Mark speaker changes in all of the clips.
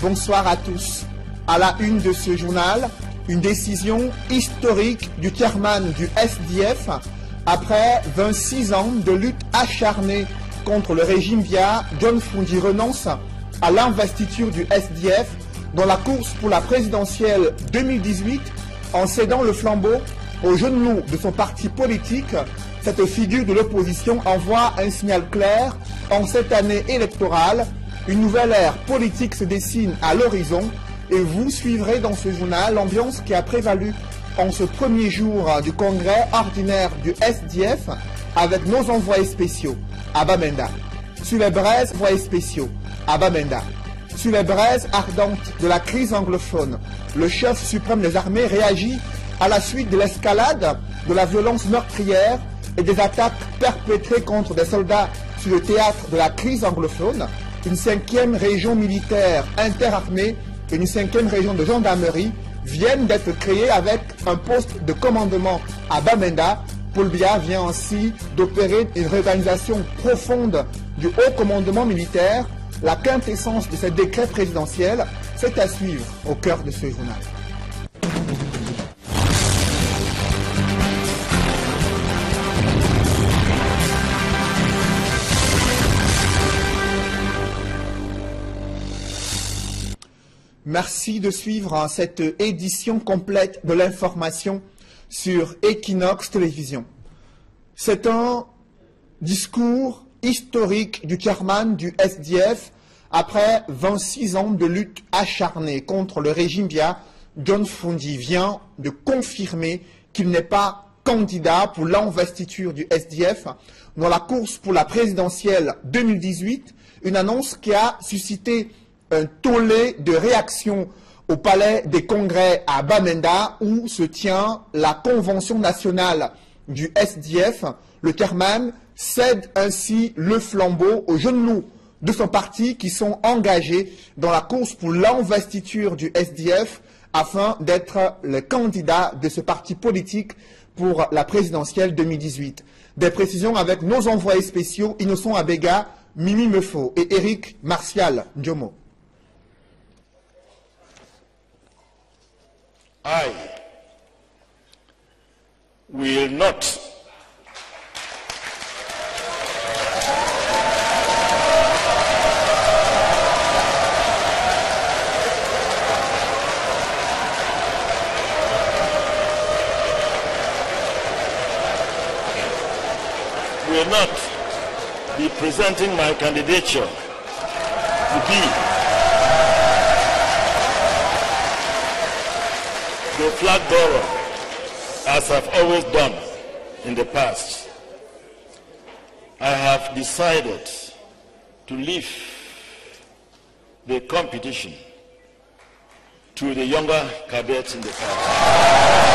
Speaker 1: bonsoir à tous. À la une de ce journal, une décision historique du chairman du SDF après 26 ans de lutte acharnée contre le régime Biya. John Fundi renonce à l'investiture du SDF dans la course pour la présidentielle 2018 en cédant le flambeau aux jeunes loups de son parti politique. Cette figure de l'opposition envoie un signal clair. En cette année électorale, une nouvelle ère politique se dessine à l'horizon et vous suivrez dans ce journal l'ambiance qui a prévalu en ce premier jour du congrès ordinaire du SDF avec nos envoyés spéciaux à Bamenda. Sur les braises, envoyés spéciaux à Bamenda. Sur les braises ardentes de la crise anglophone, le chef suprême des armées réagit à la suite de l'escalade de la violence meurtrière et des attaques perpétrées contre des soldats sur le théâtre de la crise anglophone. Une 5e région militaire interarmée et une 5e région de gendarmerie viennent d'être créées avec un poste de commandement à Bamenda. Paul Biya vient ainsi d'opérer une réorganisation profonde du haut commandement militaire. La quintessence de ce décret présidentiel, c'est à suivre au cœur de ce journal. Merci de suivre cette édition complète de l'information sur Equinox Télévision. C'est un discours historique du chairman du SDF après 26 ans de lutte acharnée contre le régime Biya. John Fundi vient de confirmer qu'il n'est pas candidat pour l'investiture du SDF dans la course pour la présidentielle 2018, une annonce qui a suscité un tollé de réactions au palais des congrès à Bamenda où se tient la convention nationale du SDF. Le chairman cède ainsi le flambeau aux jeunes loups de son parti qui sont engagés dans la course pour l'investiture du SDF afin d'être le candidat de ce parti politique pour la présidentielle 2018. Des précisions avec nos envoyés spéciaux Innocent Abega, Mimi Mefo et Eric Martial Ndjomo.
Speaker 2: I will not be presenting my candidature to be the flag bearer, as I've always done in the past. I have decided to leave the competition to the younger cadets in the party.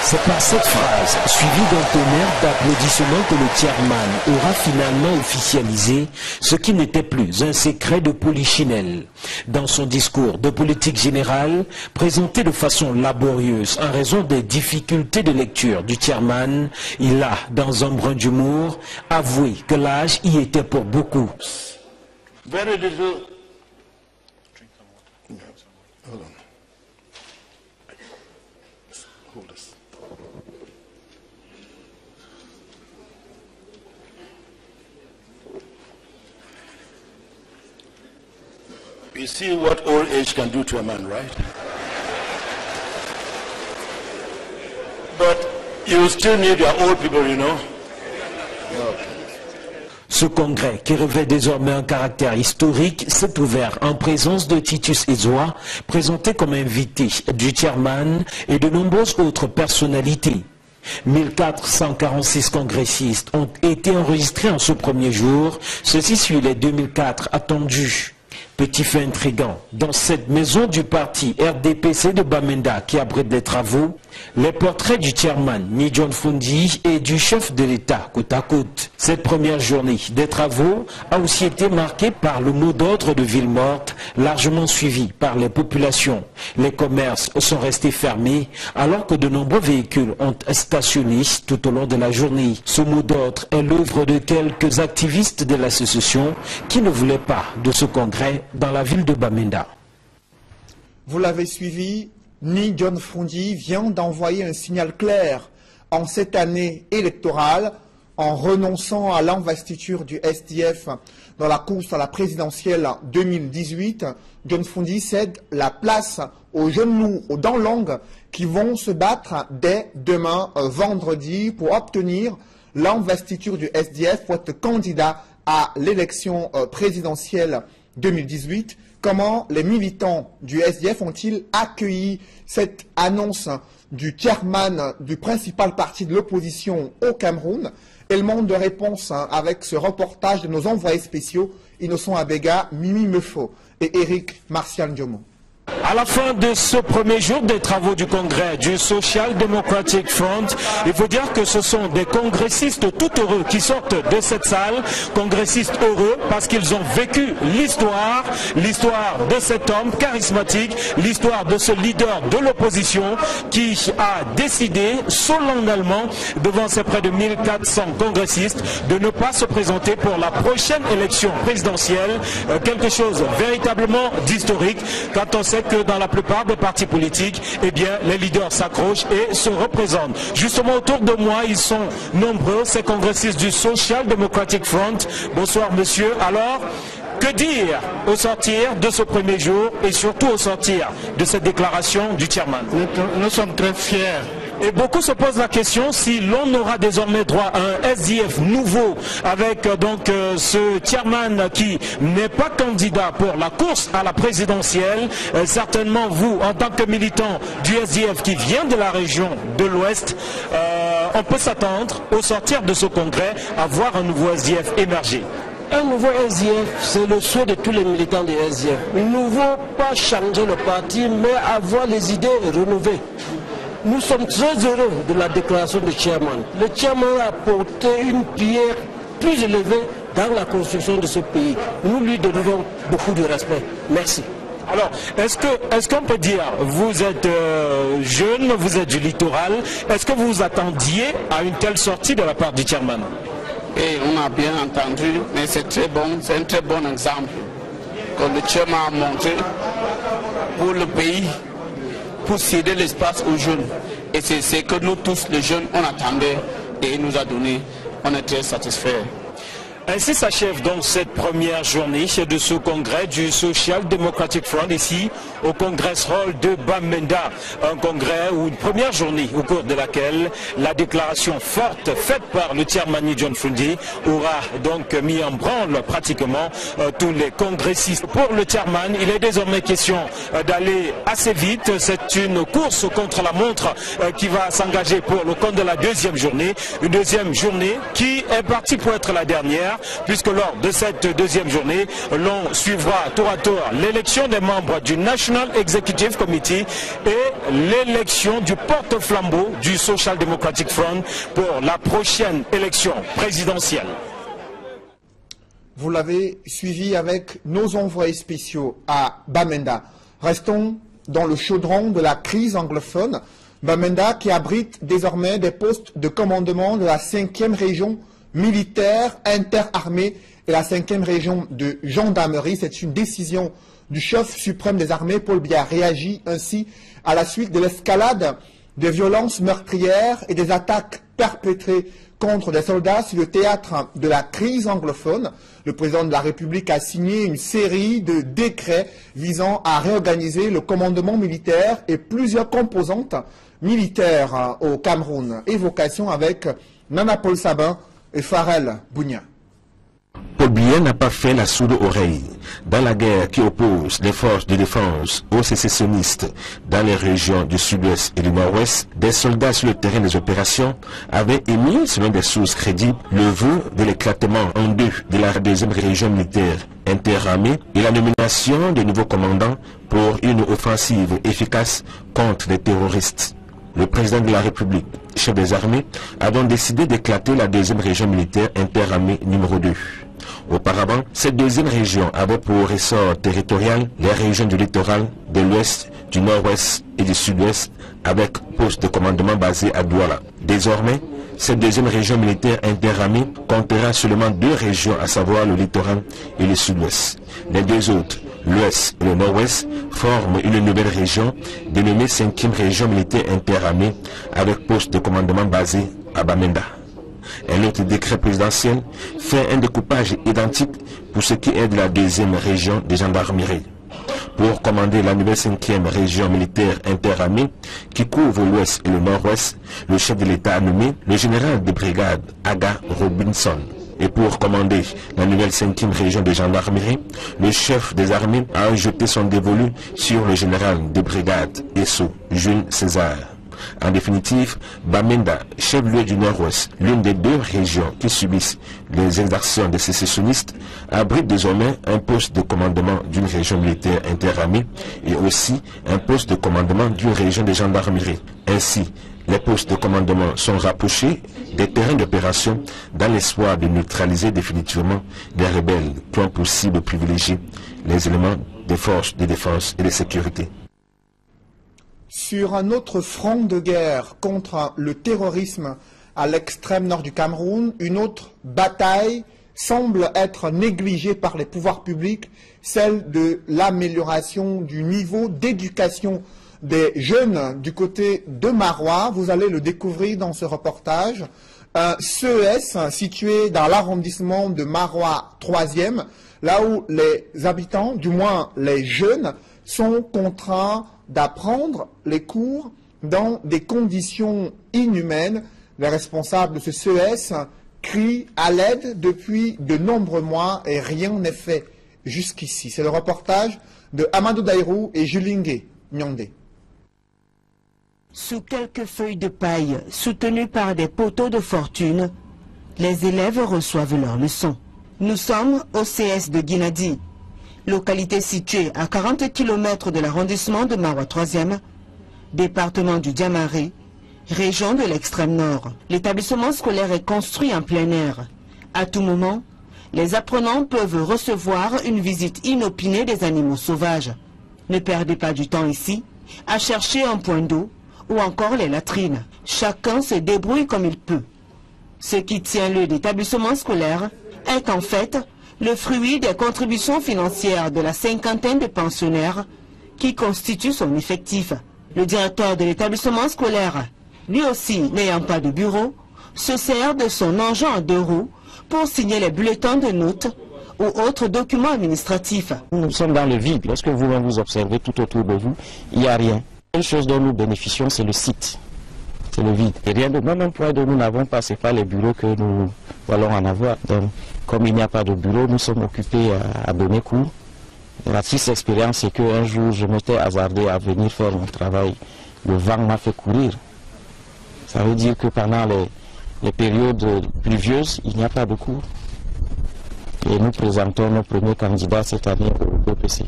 Speaker 3: C'est par cette phrase, suivie d'un tonnerre d'applaudissements, que le chairman aura finalement officialisé ce qui n'était plus un secret de polichinelle. Dans son discours de politique générale, présenté de façon laborieuse en raison des difficultés de lecture du chairman, il a, dans un brin d'humour, avoué que l'âge y était pour beaucoup.
Speaker 2: Very little. Hold on. Hold this. You see what old age can do to a man, right? But you still need your old people, you know.
Speaker 3: Ce congrès, qui revêt désormais un caractère historique, s'est ouvert en présence de Titus Edzoa, présenté comme invité du chairman et de nombreuses autres personnalités. 1446 congressistes ont été enregistrés en ce premier jour, ceci suit les 2004 attendus. Petit fait intriguant, dans cette maison du parti RDPC de Bamenda qui abrite des travaux, les portraits du chairman Ni John Fundi et du chef de l'État côte à côte. Cette première journée des travaux a aussi été marquée par le mot d'ordre de ville morte, largement suivi par les populations. Les commerces sont restés fermés alors que de nombreux véhicules ont stationné tout au long de la journée. Ce mot d'ordre est l'œuvre de quelques activistes de l'association qui ne voulaient pas de ce congrès dans la ville de Bamenda.
Speaker 1: Vous l'avez suivi, Ni John Fundi vient d'envoyer un signal clair en cette année électorale en renonçant à l'investiture du SDF dans la course à la présidentielle 2018. John Fundi cède la place aux jeunes loups, aux dents longues qui vont se battre dès demain, vendredi, pour obtenir l'investiture du SDF pour être candidat à l'élection présidentielle 2018. Comment les militants du SDF ont-ils accueilli cette annonce du chairman du principal parti de l'opposition au Cameroun? Élément de réponse avec ce reportage de nos envoyés spéciaux Innocent Abega, Mimi Mefo et Eric Martial Ndiomo.
Speaker 3: À la fin de ce premier jour des travaux du congrès du Social Democratic Front, il faut dire que ce sont des congressistes tout heureux qui sortent de cette salle, congressistes heureux parce qu'ils ont vécu l'histoire de cet homme charismatique, l'histoire de ce leader de l'opposition qui a décidé solennellement devant ces près de 1400 congressistes de ne pas se présenter pour la prochaine élection présidentielle, quelque chose véritablement d'historique quand on sait que dans la plupart des partis politiques, eh bien, les leaders s'accrochent et se représentent. Justement, autour de moi, ils sont nombreux, ces congressistes du Social Democratic Front. Bonsoir, monsieur. Alors, que dire au sortir de ce premier jour et surtout au sortir de cette déclaration du chairman?
Speaker 4: Nous sommes très fiers.
Speaker 3: Et beaucoup se posent la question si l'on aura désormais droit à un SDF nouveau avec ce chairman qui n'est pas candidat pour la course à la présidentielle. Certainement vous, en tant que militant du SDF qui vient de la région de l'Ouest, on peut s'attendre au sortir de ce congrès à voir un nouveau SDF émerger.
Speaker 4: Un nouveau SDF, c'est le souhait de tous les militants du SDF. Nous ne voulons pas changer le parti, mais avoir les idées renouvelées. Nous sommes très heureux de la déclaration du chairman. Le chairman a porté une pierre plus élevée dans la construction de ce pays. Nous lui devons beaucoup de respect. Merci.
Speaker 3: Alors, est-ce qu'on peut dire, vous êtes jeune, vous êtes du littoral, est-ce que vous attendiez à une telle sortie de la part du chairman?
Speaker 5: Et on a bien entendu, mais c'est très bon, c'est un très bon exemple que le chairman a montré pour le pays, pour céder l'espace aux jeunes. Et c'est ce que nous tous, les jeunes, on attendait et il nous a donné. On est très satisfaits.
Speaker 3: Ainsi s'achève donc cette première journée de ce congrès du Social Democratic Front ici au Congress Hall de Bamenda. Un congrès ou une première journée au cours de laquelle la déclaration forte faite par le chairman Ni John Fundi aura donc mis en branle pratiquement tous les congressistes. Pour le chairman, il est désormais question d'aller assez vite. C'est une course contre la montre qui va s'engager pour le compte de la deuxième journée. Une deuxième journée qui est partie pour être la dernière, puisque lors de cette deuxième journée, l'on suivra tour à tour l'élection des membres du National Executive Committee et l'élection du porte-flambeau du Social Democratic Front pour la prochaine élection présidentielle.
Speaker 1: Vous l'avez suivi avec nos envoyés spéciaux à Bamenda. Restons dans le chaudron de la crise anglophone. Bamenda qui abrite désormais des postes de commandement de la 5e région militaire interarmée et la 5e région de gendarmerie. C'est une décision du chef suprême des armées, Paul Biya, réagit ainsi à la suite de l'escalade des violences meurtrières et des attaques perpétrées contre des soldats sur le théâtre de la crise anglophone. Le président de la République a signé une série de décrets visant à réorganiser le commandement militaire et plusieurs composantes militaires au Cameroun. Évocation avec Nana Paul Sabin et Farel Bounia.
Speaker 6: Paul Biya n'a pas fait la sourde oreille. Dans la guerre qui oppose les forces de défense aux sécessionnistes dans les régions du sud-ouest et du nord-ouest, des soldats sur le terrain des opérations avaient émis, selon des sources crédibles, le vœu de l'éclatement en deux de la deuxième région militaire interarmée et la nomination de nouveaux commandants pour une offensive efficace contre les terroristes. Le président de la République, chef des armées, a donc décidé d'éclater la deuxième région militaire interarmée numéro 2. Auparavant, cette deuxième région avait pour ressort territorial les régions du littoral, de l'ouest, du nord-ouest et du sud-ouest, avec poste de commandement basé à Douala. Désormais, cette deuxième région militaire interarmée comptera seulement 2 régions, à savoir le littoral et le sud-ouest. Les 2 autres, l'ouest et le nord-ouest, forment une nouvelle région dénommée 5e région militaire interarmée avec poste de commandement basé à Bamenda. Un autre décret présidentiel fait un découpage identique pour ce qui est de la 2e région de gendarmerie. Pour commander la nouvelle 5e région militaire interarmée qui couvre l'ouest et le nord-ouest, le chef de l'État a nommé le général de brigade Aga Robinson. Et pour commander la nouvelle 5e région de gendarmerie, le chef des armées a jeté son dévolu sur le général de brigade Esso, Jules César. En définitive, Bamenda, chef-lieu du Nord-Ouest, l'une des 2 régions qui subissent les exactions des sécessionnistes, abrite désormais un poste de commandement d'une région militaire interarmée et aussi un poste de commandement d'une région de gendarmerie. Ainsi, les postes de commandement sont rapprochés des terrains d'opération dans l'espoir de neutraliser définitivement les rebelles qui ont pour cible privilégiée les éléments des forces de défense et de sécurité.
Speaker 1: Sur un autre front de guerre contre le terrorisme à l'extrême nord du Cameroun, une autre bataille semble être négligée par les pouvoirs publics, celle de l'amélioration du niveau d'éducation des jeunes du côté de Marois. Vous allez le découvrir dans ce reportage. Un CES situé dans l'arrondissement de Marois 3e, là où les habitants, du moins les jeunes, sont contraints d'apprendre les cours dans des conditions inhumaines. Les responsables de ce CES crient à l'aide depuis de nombreux mois et rien n'est fait jusqu'ici. C'est le reportage de Amadou Daïrou et Julingue Nyandé.
Speaker 7: Sous quelques feuilles de paille soutenues par des poteaux de fortune, les élèves reçoivent leurs leçons. Nous sommes au CS de Guinadi, localité située à 40 km de l'arrondissement de Marois 3e, département du Diamaré, région de l'extrême nord. L'établissement scolaire est construit en plein air. À tout moment, les apprenants peuvent recevoir une visite inopinée des animaux sauvages. Ne perdez pas du temps ici à chercher un point d'eau ou encore les latrines. Chacun se débrouille comme il peut. Ce qui tient lieu d'établissement scolaire est en fait le fruit des contributions financières de la 50aine de pensionnaires qui constituent son effectif. Le directeur de l'établissement scolaire, lui aussi n'ayant pas de bureau, se sert de son engin à 2 roues pour signer les bulletins de notes ou autres documents administratifs.
Speaker 4: Nous sommes dans le vide. Lorsque vous-même vous observez tout autour de vous, il n'y a rien. Une chose dont nous bénéficions, c'est le site. C'est le vide. Et rien de même emploi dont nous n'avons pas, ce n'est pas les bureaux que nous allons en avoir. Donc, comme il n'y a pas de bureau, nous sommes occupés à donner cours. Et la triste expérience, c'est qu'un jour, je m'étais hasardé à venir faire mon travail. Le vent m'a fait courir. Ça veut dire que pendant les périodes pluvieuses, il n'y a pas de cours. Et nous présentons nos premiers candidats cette année au BPC.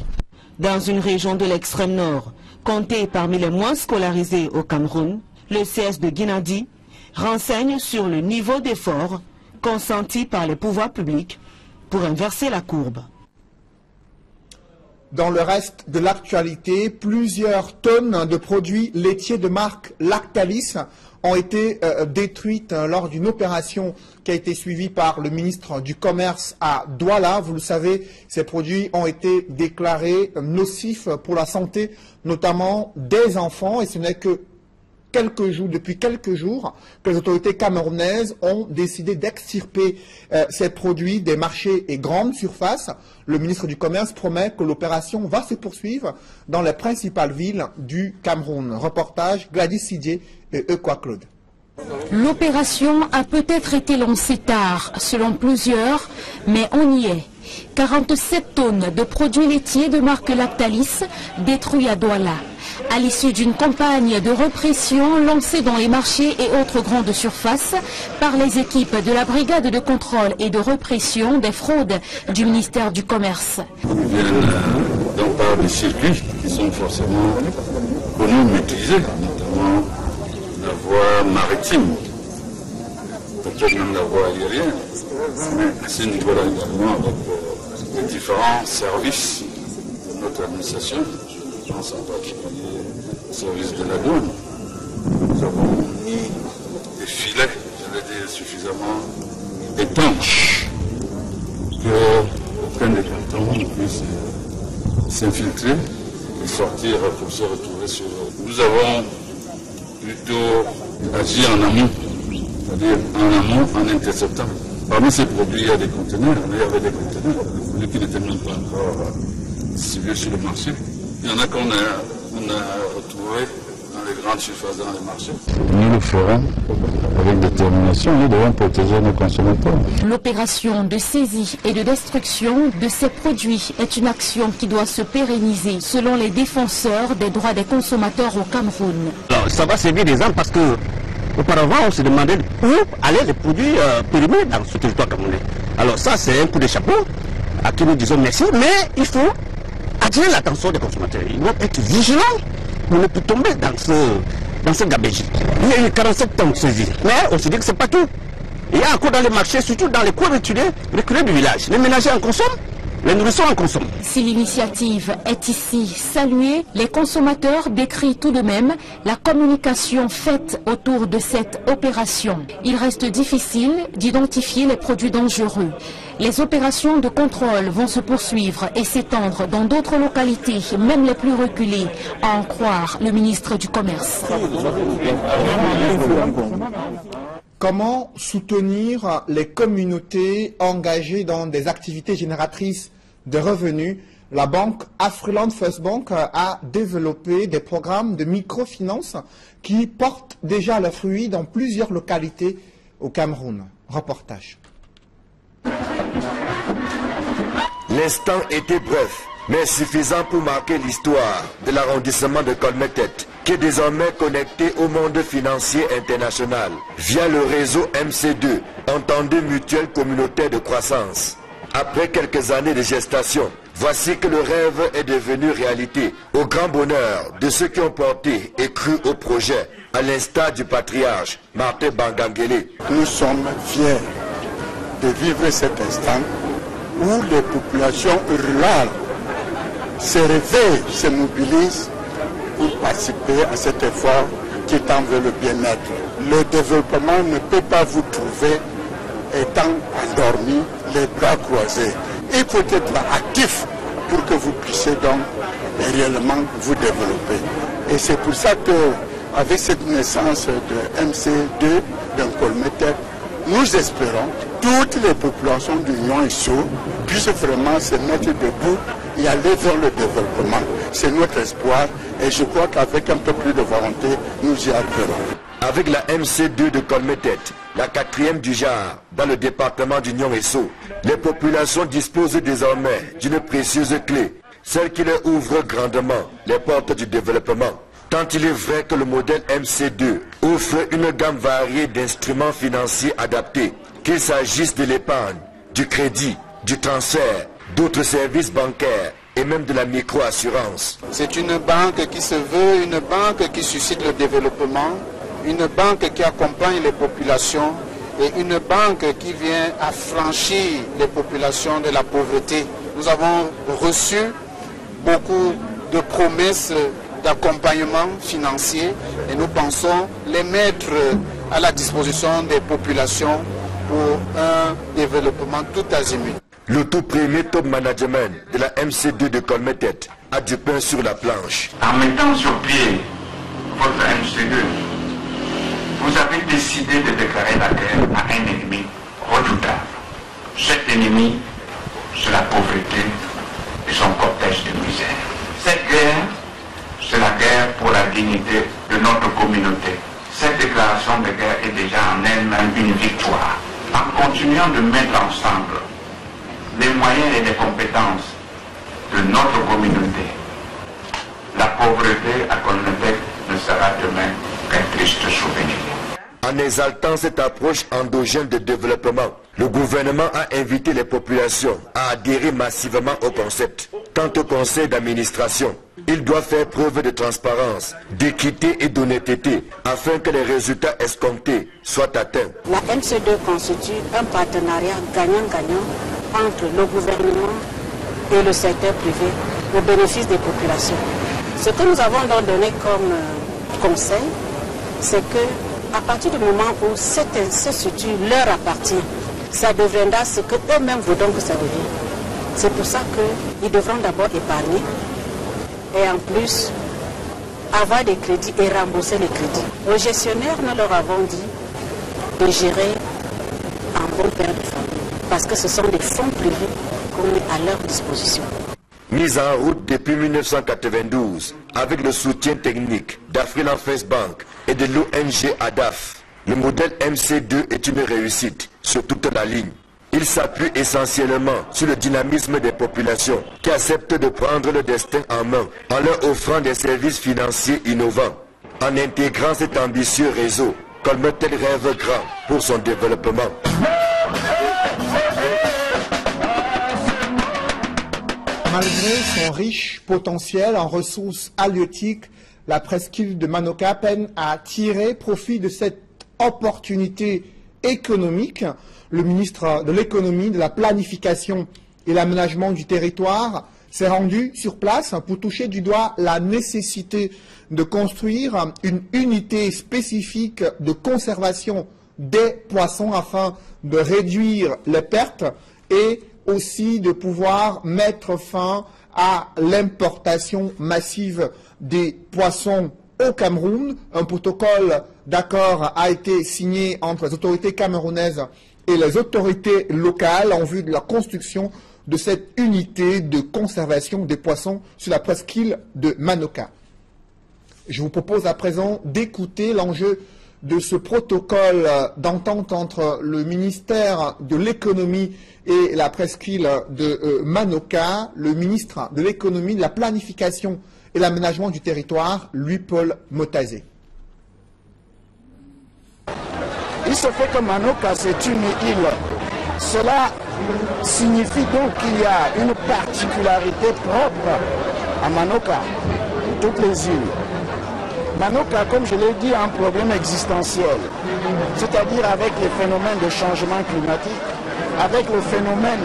Speaker 7: Dans une région de l'extrême nord, comptée parmi les moins scolarisés au Cameroun, le CS de Guinadi renseigne sur le niveau d'effort consenti par les pouvoirs publics pour inverser la courbe.
Speaker 1: Dans le reste de l'actualité, plusieurs tonnes de produits laitiers de marque Lactalis ont été détruites lors d'une opération qui a été suivie par le ministre du Commerce à Douala. Vous le savez, ces produits ont été déclarés nocifs pour la santé, notamment des enfants, et ce n'est que depuis quelques jours que les autorités camerounaises ont décidé d'extirper ces produits des marchés et grandes surfaces. Le ministre du Commerce promet que l'opération va se poursuivre dans les principales villes du Cameroun. Reportage Gladys Sidier et Equa Claude.
Speaker 8: L'opération a peut-être été lancée tard, selon plusieurs, mais on y est. 47 tonnes de produits laitiers de marque Lactalis détruits à Douala. À l'issue d'une campagne de répression lancée dans les marchés et autres grandes surfaces par les équipes de la brigade de contrôle et de répression des fraudes du ministère du Commerce.
Speaker 9: Ils viennent donc par des circuits qui sont forcément connus, maîtrisés, notamment la voie maritime, peut-être même la voie aérienne, mais à ce niveau-là également avec les différents services de notre administration. Je pense en particulier au service de la douane. Nous avons mis des filets, j'allais dire, suffisamment étanches qu'aucun des cartons ne puisse s'infiltrer et sortir pour se retrouver sur eux. Nous avons plutôt agi en amont, c'est-à-dire en amont, en interceptant. Parmi ces produits, il y a des conteneurs, mais il y avait des conteneurs, des produits qui n'étaient même pas encore distribués sur le marché. Il y en a qu'on a retrouvés dans les grandes surfaces, dans les marchés. Nous le ferons avec détermination, nous devons protéger nos consommateurs.
Speaker 8: L'opération de saisie et de destruction de ces produits est une action qui doit se pérenniser selon les défenseurs des droits des consommateurs au Cameroun.
Speaker 10: Alors, ça va servir des ans parce que auparavant on se demandait où allaient les produits périmés dans ce territoire camerounais. Alors ça c'est un coup de chapeau à qui nous disons merci, mais il faut attirer l'attention des consommateurs. Ils doivent être vigilants pour ne plus tomber dans ce gabegie. Il y a eu 47 tonnes saisies, mais on se dit que ce n'est pas tout. Il y a encore dans les marchés, surtout dans les coins reculés du village. Les ménagers en consomment, les nourrissons en consomment.
Speaker 8: Si l'initiative est ici saluée, les consommateurs décrient tout de même la communication faite autour de cette opération. Il reste difficile d'identifier les produits dangereux. Les opérations de contrôle vont se poursuivre et s'étendre dans d'autres localités, même les plus reculées, à en croire le ministre du Commerce.
Speaker 1: Comment soutenir les communautés engagées dans des activités génératrices de revenus? La banque Afriland First Bank a développé des programmes de microfinance qui portent déjà leurs fruits dans plusieurs localités au Cameroun. Reportage.
Speaker 11: L'instant était bref, mais suffisant pour marquer l'histoire de l'arrondissement de Kolmetet, qui est désormais connecté au monde financier international via le réseau MC2, entendu mutuel communautaire de croissance. Après quelques années de gestation, voici que le rêve est devenu réalité, au grand bonheur de ceux qui ont porté et cru au projet, à l'instar du patriarche Martin Bangangele.
Speaker 12: Nous sommes fiers de vivre cet instant où les populations rurales se réveillent, se mobilisent pour participer à cet effort qui tend vers le bien-être. Le développement ne peut pas vous trouver étant endormi, les bras croisés. Il faut être actif pour que vous puissiez donc réellement vous développer. Et c'est pour ça que, avec cette naissance de MC2, d'un Kolmetet, nous espérons que toutes les populations de Nyon et Sceaux puissent vraiment se mettre debout et aller vers le développement. C'est notre espoir et je crois qu'avec un peu plus de volonté, nous y arriverons.
Speaker 11: Avec la MC2 de Kolmetet, la 4e du genre dans le département du Nyon et Sceaux, les populations disposent désormais d'une précieuse clé, celle qui leur ouvre grandement les portes du développement. Tant il est vrai que le modèle MC2 offre une gamme variée d'instruments financiers adaptés, qu'il s'agisse de l'épargne, du crédit, du transfert, d'autres services bancaires et même de la micro-assurance.
Speaker 5: C'est une banque qui se veut une banque qui suscite le développement, une banque qui accompagne les populations et une banque qui vient affranchir les populations de la pauvreté. Nous avons reçu beaucoup de promesses d'accompagnement financier et nous pensons les mettre à la disposition des populations pour un développement tout azimut.
Speaker 11: Le tout premier top management de la MC2 de Kolmetet a du pain sur la planche.
Speaker 13: En mettant sur pied votre MC2, vous avez décidé de déclarer la guerre à un ennemi redoutable. Cet ennemi, c'est la pauvreté et son cortège de misère. Cette guerre, c'est la guerre pour la dignité de notre communauté. Cette déclaration de guerre est une victoire en continuant de mettre ensemble les moyens et les compétences de notre communauté. La pauvreté à Colmetec ne sera demain qu'un triste souvenir.
Speaker 11: En exaltant cette approche endogène de développement, le gouvernement a invité les populations à adhérer massivement au concept. Quant au conseil d'administration, il doit faire preuve de transparence, d'équité et d'honnêteté afin que les résultats escomptés soient atteints.
Speaker 14: La MC2 constitue un partenariat gagnant-gagnant entre le gouvernement et le secteur privé au bénéfice des populations. Ce que nous avons donc donné comme conseil, c'est que à partir du moment où cette institut leur appartient, ça deviendra ce qu'eux-mêmes voudront que ça devienne. C'est pour ça qu'ils devront d'abord épargner et en plus avoir des crédits et rembourser les crédits. Aux gestionnaires, nous leur avons dit de gérer en bon père de famille parce que ce sont des fonds privés qu'on met à leur disposition.
Speaker 11: Mise en route depuis 1992 avec le soutien technique d'Afriland First Bank et de l'ONG ADAF, le modèle MC2 est une réussite sur toute la ligne. Il s'appuie essentiellement sur le dynamisme des populations qui acceptent de prendre le destin en main en leur offrant des services financiers innovants. En intégrant cet ambitieux réseau, Colmetec rêve grand pour son développement.
Speaker 1: Malgré son riche potentiel en ressources halieutiques, la presqu'île de Manoka peine à tirer profit de cette opportunité économique. Le ministre de l'économie, de la planification et l'aménagement du territoire s'est rendu sur place pour toucher du doigt la nécessité de construire une unité spécifique de conservation des poissons afin de réduire les pertes et aussi de pouvoir mettre fin à l'importation massive des poissons au Cameroun. Un protocole d'accord a été signé entre les autorités camerounaises et les autorités locales en vue de la construction de cette unité de conservation des poissons sur la presqu'île de Manoka. Je vous propose à présent d'écouter l'enjeu de ce protocole d'entente entre le ministère de l'économie et la presqu'île de Manoka, le ministre de l'économie, de la planification et l'aménagement du territoire, Louis-Paul Motazé.
Speaker 15: Il se fait que Manoka, c'est une île. Cela signifie donc qu'il y a une particularité propre à Manoka, toutes les îles. Manoka, comme je l'ai dit, a un problème existentiel, c'est-à-dire avec les phénomènes de changement climatique, avec le phénomène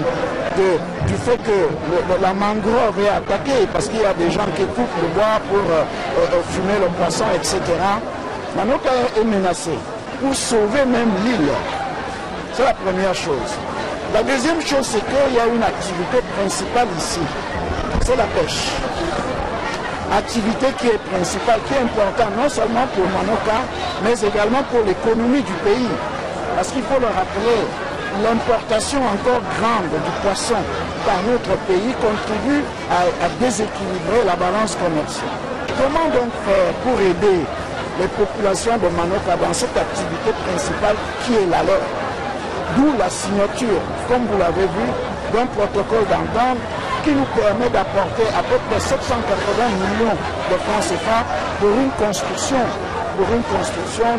Speaker 15: du fait que la mangrove est attaquée, parce qu'il y a des gens qui coupent le bois pour fumer le poisson, etc. Manoka est menacée. Pour sauver même l'île, c'est la première chose. La deuxième chose, c'est qu'il y a une activité principale ici, c'est la pêche. Activité qui est principale, qui est importante non seulement pour Manoka, mais également pour l'économie du pays. Parce qu'il faut le rappeler, l'importation encore grande du poisson par notre pays contribue à déséquilibrer la balance commerciale. Comment donc faire pour aider les populations de Manoka dans cette activité principale qui est la leur? D'où la signature, comme vous l'avez vu, d'un protocole d'entente qui nous permet d'apporter à peu près 780 millions de francs CFA pour une construction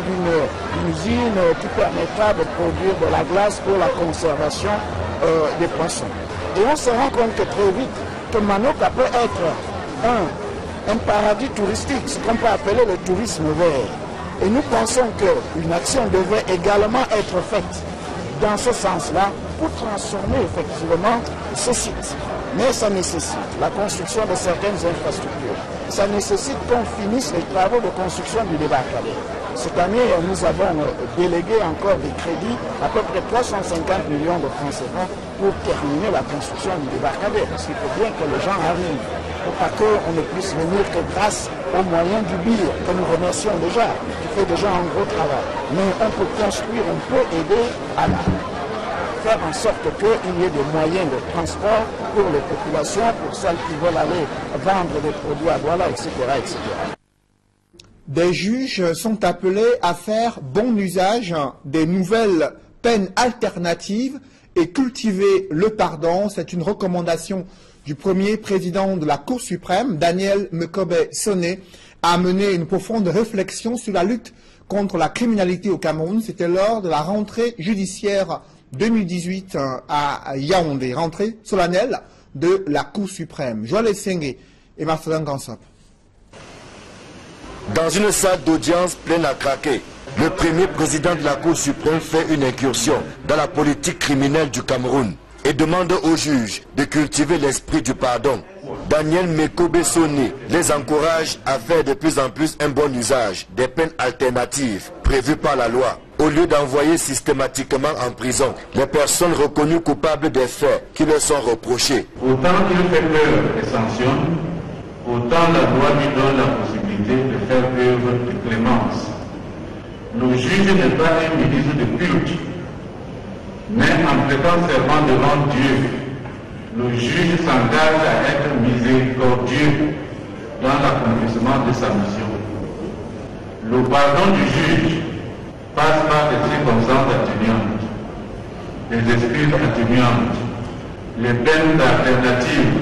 Speaker 15: d'une usine qui permettra de produire de la glace pour la conservation des poissons. Et on se rend compte que très vite que Manoka peut être un paradis touristique, ce qu'on peut appeler le tourisme vert. Et nous pensons qu'une action devrait également être faite dans ce sens-là pour transformer effectivement ce site. Mais ça nécessite la construction de certaines infrastructures. Ça nécessite qu'on finisse les travaux de construction du débarcadère. Cette année, nous avons délégué encore des crédits, à peu près 350 millions de francs CFA pour terminer la construction du débarcadère. Parce qu'il faut bien que les gens arrivent. Pour pas qu'on ne puisse venir que grâce aux moyens du BIR, que nous remercions déjà, qui fait déjà un gros travail. Mais on peut construire, on peut aider à faire en sorte qu'il y ait des moyens de transport pour les populations, pour celles qui veulent aller vendre des produits à Douala, etc., etc.
Speaker 1: Des juges sont appelés à faire bon usage des nouvelles peines alternatives et cultiver le pardon. C'est une recommandation du premier président de la Cour suprême, Daniel Mekobe-Soné, a mené une profonde réflexion sur la lutte contre la criminalité au Cameroun. C'était lors de la rentrée judiciaire 2018 à Yaoundé, rentrée solennelle de la Cour suprême. Joël Essengé et Marcelin Gansop.
Speaker 11: Dans une salle d'audience pleine à craquer, le premier président de la Cour suprême fait une incursion dans la politique criminelle du Cameroun et demande aux juges de cultiver l'esprit du pardon. Daniel Mekobe-Soné les encourage à faire de plus en plus un bon usage des peines alternatives prévues par la loi, au lieu d'envoyer systématiquement en prison les personnes reconnues coupables des faits qui leur sont reprochés.
Speaker 16: Autant qu'il fait peur et sanctionne, autant la loi lui donne la possibilité de faire preuve de clémence. Le juge n'est pas un ministre de culte, mais en prêtant serment devant Dieu, le juge s'engage à être miséricordieux dans l'accomplissement de sa mission. Le pardon du juge passe par des circonstances atténuantes, des excuses atténuantes, les peines alternatives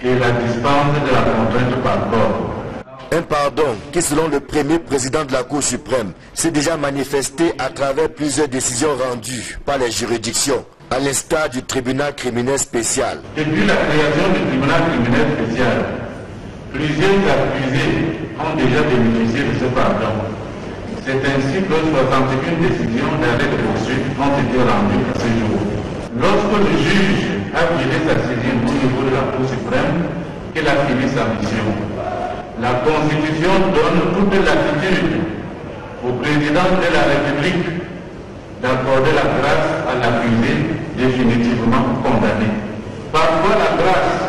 Speaker 16: et la dispense de la contrainte par corps.
Speaker 11: Un pardon qui, selon le premier président de la Cour suprême, s'est déjà manifesté à travers plusieurs décisions rendues par les juridictions, à l'instar du tribunal criminel spécial.
Speaker 16: Depuis la création du tribunal criminel spécial, plusieurs accusés ont déjà bénéficié de ce pardon. C'est ainsi que 61 décisions d'arrêt de poursuite ont été rendues à ce jour. Lorsque le juge a viré sa saisine au niveau de la Cour suprême, qu'il a fini sa mission, la Constitution donne toute latitude au président de la République d'accorder la grâce à l'accusé définitivement condamné. Parfois la grâce,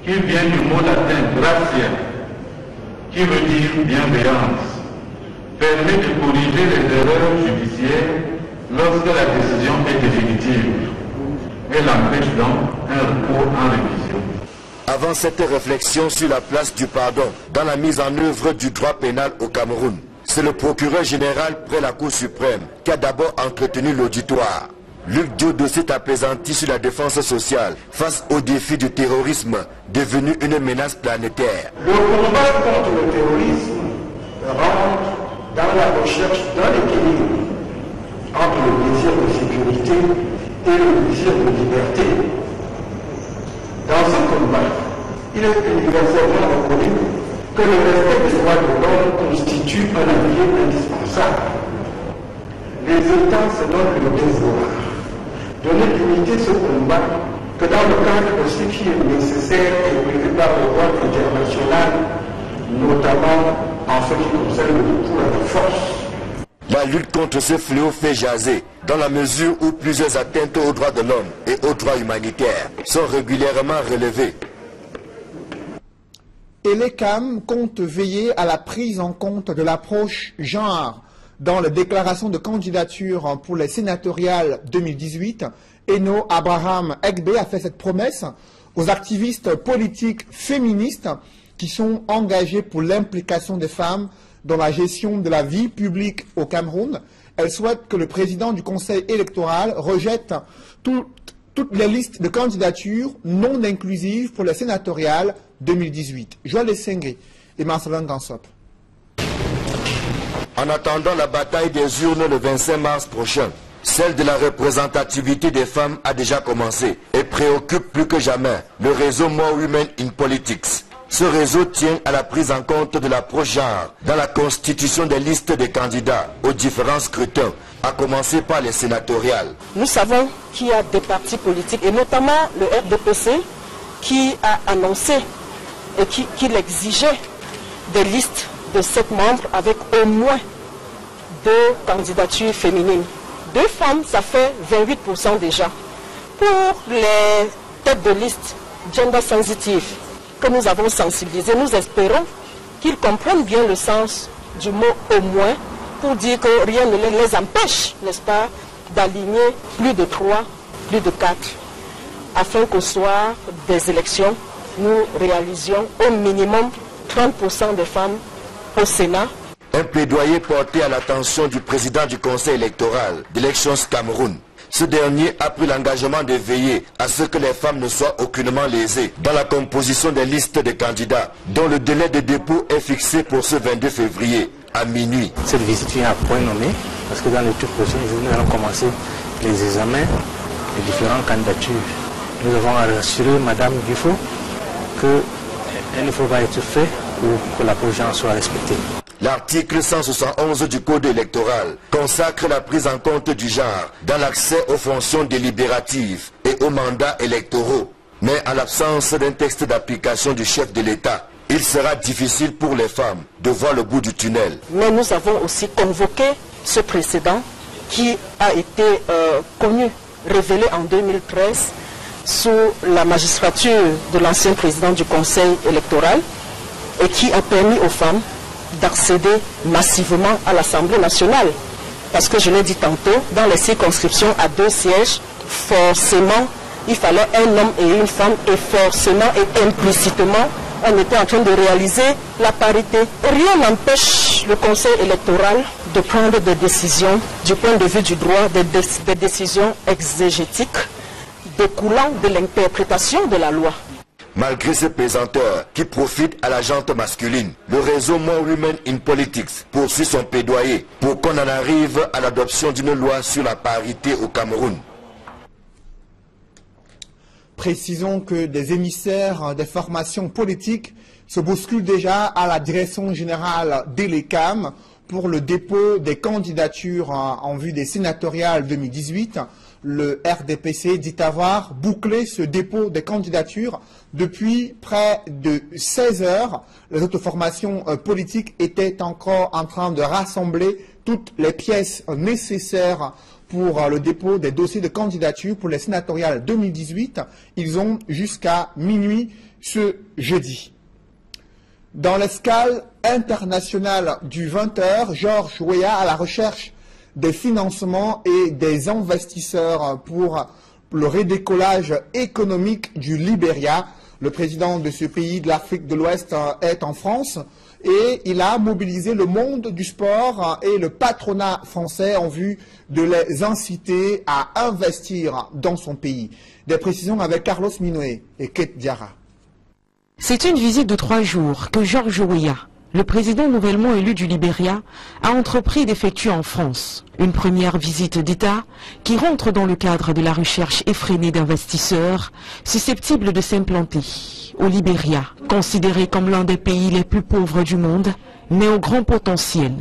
Speaker 16: qui vient du mot latin gratia, qui veut dire bienveillance, permet de corriger les erreurs judiciaires lorsque la décision est définitive. Elle empêche donc un recours en révision.
Speaker 11: Avant cette réflexion sur la place du pardon dans la mise en œuvre du droit pénal au Cameroun, c'est le procureur général près la Cour suprême qui a d'abord entretenu l'auditoire. Luc Diodo s'est apaisanti sur la défense sociale face au défi du terrorisme devenu une menace planétaire.
Speaker 15: Le combat contre le terrorisme rentre dans la recherche d'un équilibre entre le désir de sécurité et le désir de liberté. Dans ce combat, il est universellement reconnu que le respect des droits de l'homme constitue un allié indispensable. Les États se donnent le devoir de ne limiter ce combat que dans le cadre de ce qui est nécessaire et prévu par le droit international, notamment en ce qui concerne le recours à la force.
Speaker 11: La lutte contre ce fléau fait jaser, dans la mesure où plusieurs atteintes aux droits de l'homme et aux droits humanitaires sont régulièrement relevées.
Speaker 1: Et l'ECAM compte veiller à la prise en compte de l'approche genre dans les déclarations de candidature pour les sénatoriales 2018. Eno Abraham Egbe a fait cette promesse aux activistes politiques féministes qui sont engagés pour l'implication des femmes dans la gestion de la vie publique au Cameroun. Elle souhaite que le président du conseil électoral rejette toutes les listes de candidatures non inclusives pour les sénatoriales 2018. Joël Essengé et Marcelin Gansop.
Speaker 11: En attendant la bataille des urnes le 25 mars prochain, celle de la représentativité des femmes a déjà commencé et préoccupe plus que jamais le réseau More Women in Politics. Ce réseau tient à la prise en compte de l'approche genre dans la constitution des listes des candidats aux différents scrutins, à commencer par les sénatoriales.
Speaker 14: Nous savons qu'il y a des partis politiques, et notamment le RDPC, qui a annoncé et qu'il exigeait des listes de 7 membres avec au moins 2 candidatures féminines. 2 femmes, ça fait 28% déjà. Pour les têtes de liste gender sensitive, que nous avons sensibilisé, nous espérons qu'ils comprennent bien le sens du mot au moins, pour dire que rien ne les empêche, n'est-ce pas, d'aligner plus de 3, plus de 4, afin qu'au soir des élections, nous réalisions au minimum 30% des femmes au Sénat.
Speaker 11: Un plaidoyer porté à l'attention du président du Conseil électoral d'Elections Cameroun. Ce dernier a pris l'engagement de veiller à ce que les femmes ne soient aucunement lésées dans la composition des listes de candidats, dont le délai de dépôt est fixé pour ce 22 février à minuit.
Speaker 17: Cette visite vient à point nommé parce que dans les tout prochains jours, nous allons commencer les examens des différentes candidatures. Nous avons rassuré Mme Dufo qu'il ne faut pas être fait pour que la prochaine soit respectée.
Speaker 11: L'article 171 du Code électoral consacre la prise en compte du genre dans l'accès aux fonctions délibératives et aux mandats électoraux. Mais en l'absence d'un texte d'application du chef de l'État, il sera difficile pour les femmes de voir le bout du tunnel.
Speaker 14: Mais nous avons aussi convoqué ce précédent qui a été connu, révélé en 2013 sous la magistrature de l'ancien président du Conseil électoral et qui a permis aux femmes d'accéder massivement à l'Assemblée nationale. Parce que je l'ai dit tantôt, dans les circonscriptions à 2 sièges, forcément, il fallait un homme et une femme, et forcément et implicitement, on était en train de réaliser la parité. Rien n'empêche le Conseil électoral de prendre des décisions du point de vue du droit, des décisions exégétiques découlant de l'interprétation de la loi.
Speaker 11: Malgré ces pesanteurs qui profitent à la gente masculine, le réseau More Women in Politics poursuit son plaidoyer pour qu'on en arrive à l'adoption d'une loi sur la parité au Cameroun.
Speaker 1: Précisons que des émissaires des formations politiques se bousculent déjà à la direction générale d'Elecam pour le dépôt des candidatures en vue des sénatoriales 2018. Le RDPC dit avoir bouclé ce dépôt des candidatures depuis près de 16 heures. Les autres formations politiques étaient encore en train de rassembler toutes les pièces nécessaires pour le dépôt des dossiers de candidature pour les sénatoriales 2018. Ils ont jusqu'à minuit ce jeudi. Dans l'escale internationale du 20h, Georges Weah à la recherche des financements et des investisseurs pour le redécollage économique du Libéria. Le président de ce pays de l'Afrique de l'Ouest est en France et il a mobilisé le monde du sport et le patronat français en vue de les inciter à investir dans son pays. Des précisions avec Carlos Minoé et Kate Diarra.
Speaker 18: C'est une visite de 3 jours que Georges Weah, le président nouvellement élu du Libéria, a entrepris d'effectuer en France. Une première visite d'État qui rentre dans le cadre de la recherche effrénée d'investisseurs susceptibles de s'implanter au Libéria, considéré comme l'un des pays les plus pauvres du monde, mais au grand potentiel.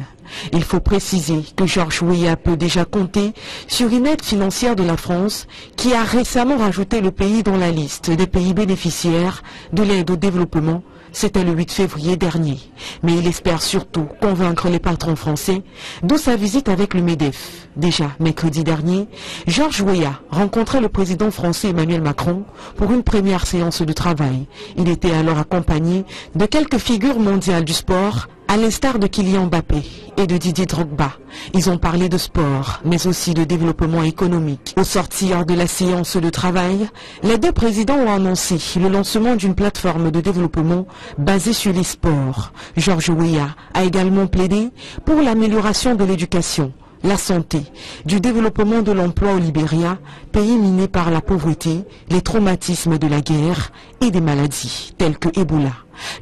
Speaker 18: Il faut préciser que Georges Weah peut déjà compter sur une aide financière de la France qui a récemment rajouté le pays dans la liste des pays bénéficiaires de l'aide au développement. C'était le 8 février dernier. Mais il espère surtout convaincre les patrons français, d'où sa visite avec le MEDEF. Déjà, mercredi dernier, Georges Weah rencontrait le président français Emmanuel Macron pour une première séance de travail. Il était alors accompagné de quelques figures mondiales du sport, à l'instar de Kylian Mbappé et de Didier Drogba. Ils ont parlé de sport, mais aussi de développement économique. Au sortir de la séance de travail, les deux présidents ont annoncé le lancement d'une plateforme de développement basée sur les sports. Georges Weah a également plaidé pour l'amélioration de l'éducation, la santé, du développement de l'emploi au Libéria, pays miné par la pauvreté, les traumatismes de la guerre et des maladies telles que Ebola.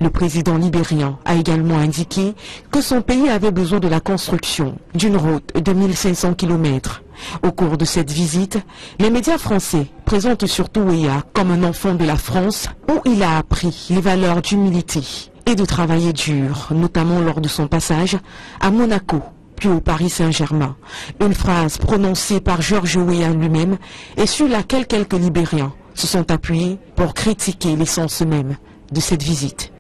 Speaker 18: Le président libérien a également indiqué que son pays avait besoin de la construction d'une route de 1500 km. Au cours de cette visite, les médias français présentent surtout Weah comme un enfant de la France où il a appris les valeurs d'humilité et de travailler dur, notamment lors de son passage à Monaco, puis au Paris Saint-Germain. Une phrase prononcée par Georges Weah lui-même et sur laquelle quelques Libériens se sont appuyés pour critiquer l'essence même de cette visite.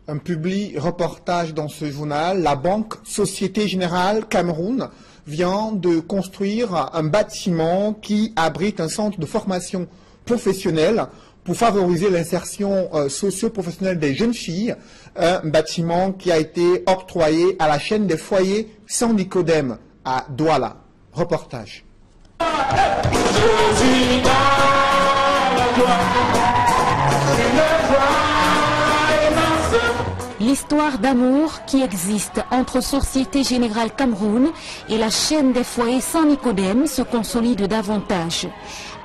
Speaker 1: Un public reportage dans ce journal. La banque Société Générale Cameroun vient de construire un bâtiment qui abrite un centre de formation professionnelle pour favoriser l'insertion socio-professionnelle des jeunes filles. Un bâtiment qui a été octroyé à la chaîne des foyers San Nicodème à Douala. Reportage.
Speaker 8: L'histoire d'amour qui existe entre Société Générale Cameroun et la chaîne des foyers Saint-Nicodème se consolide davantage.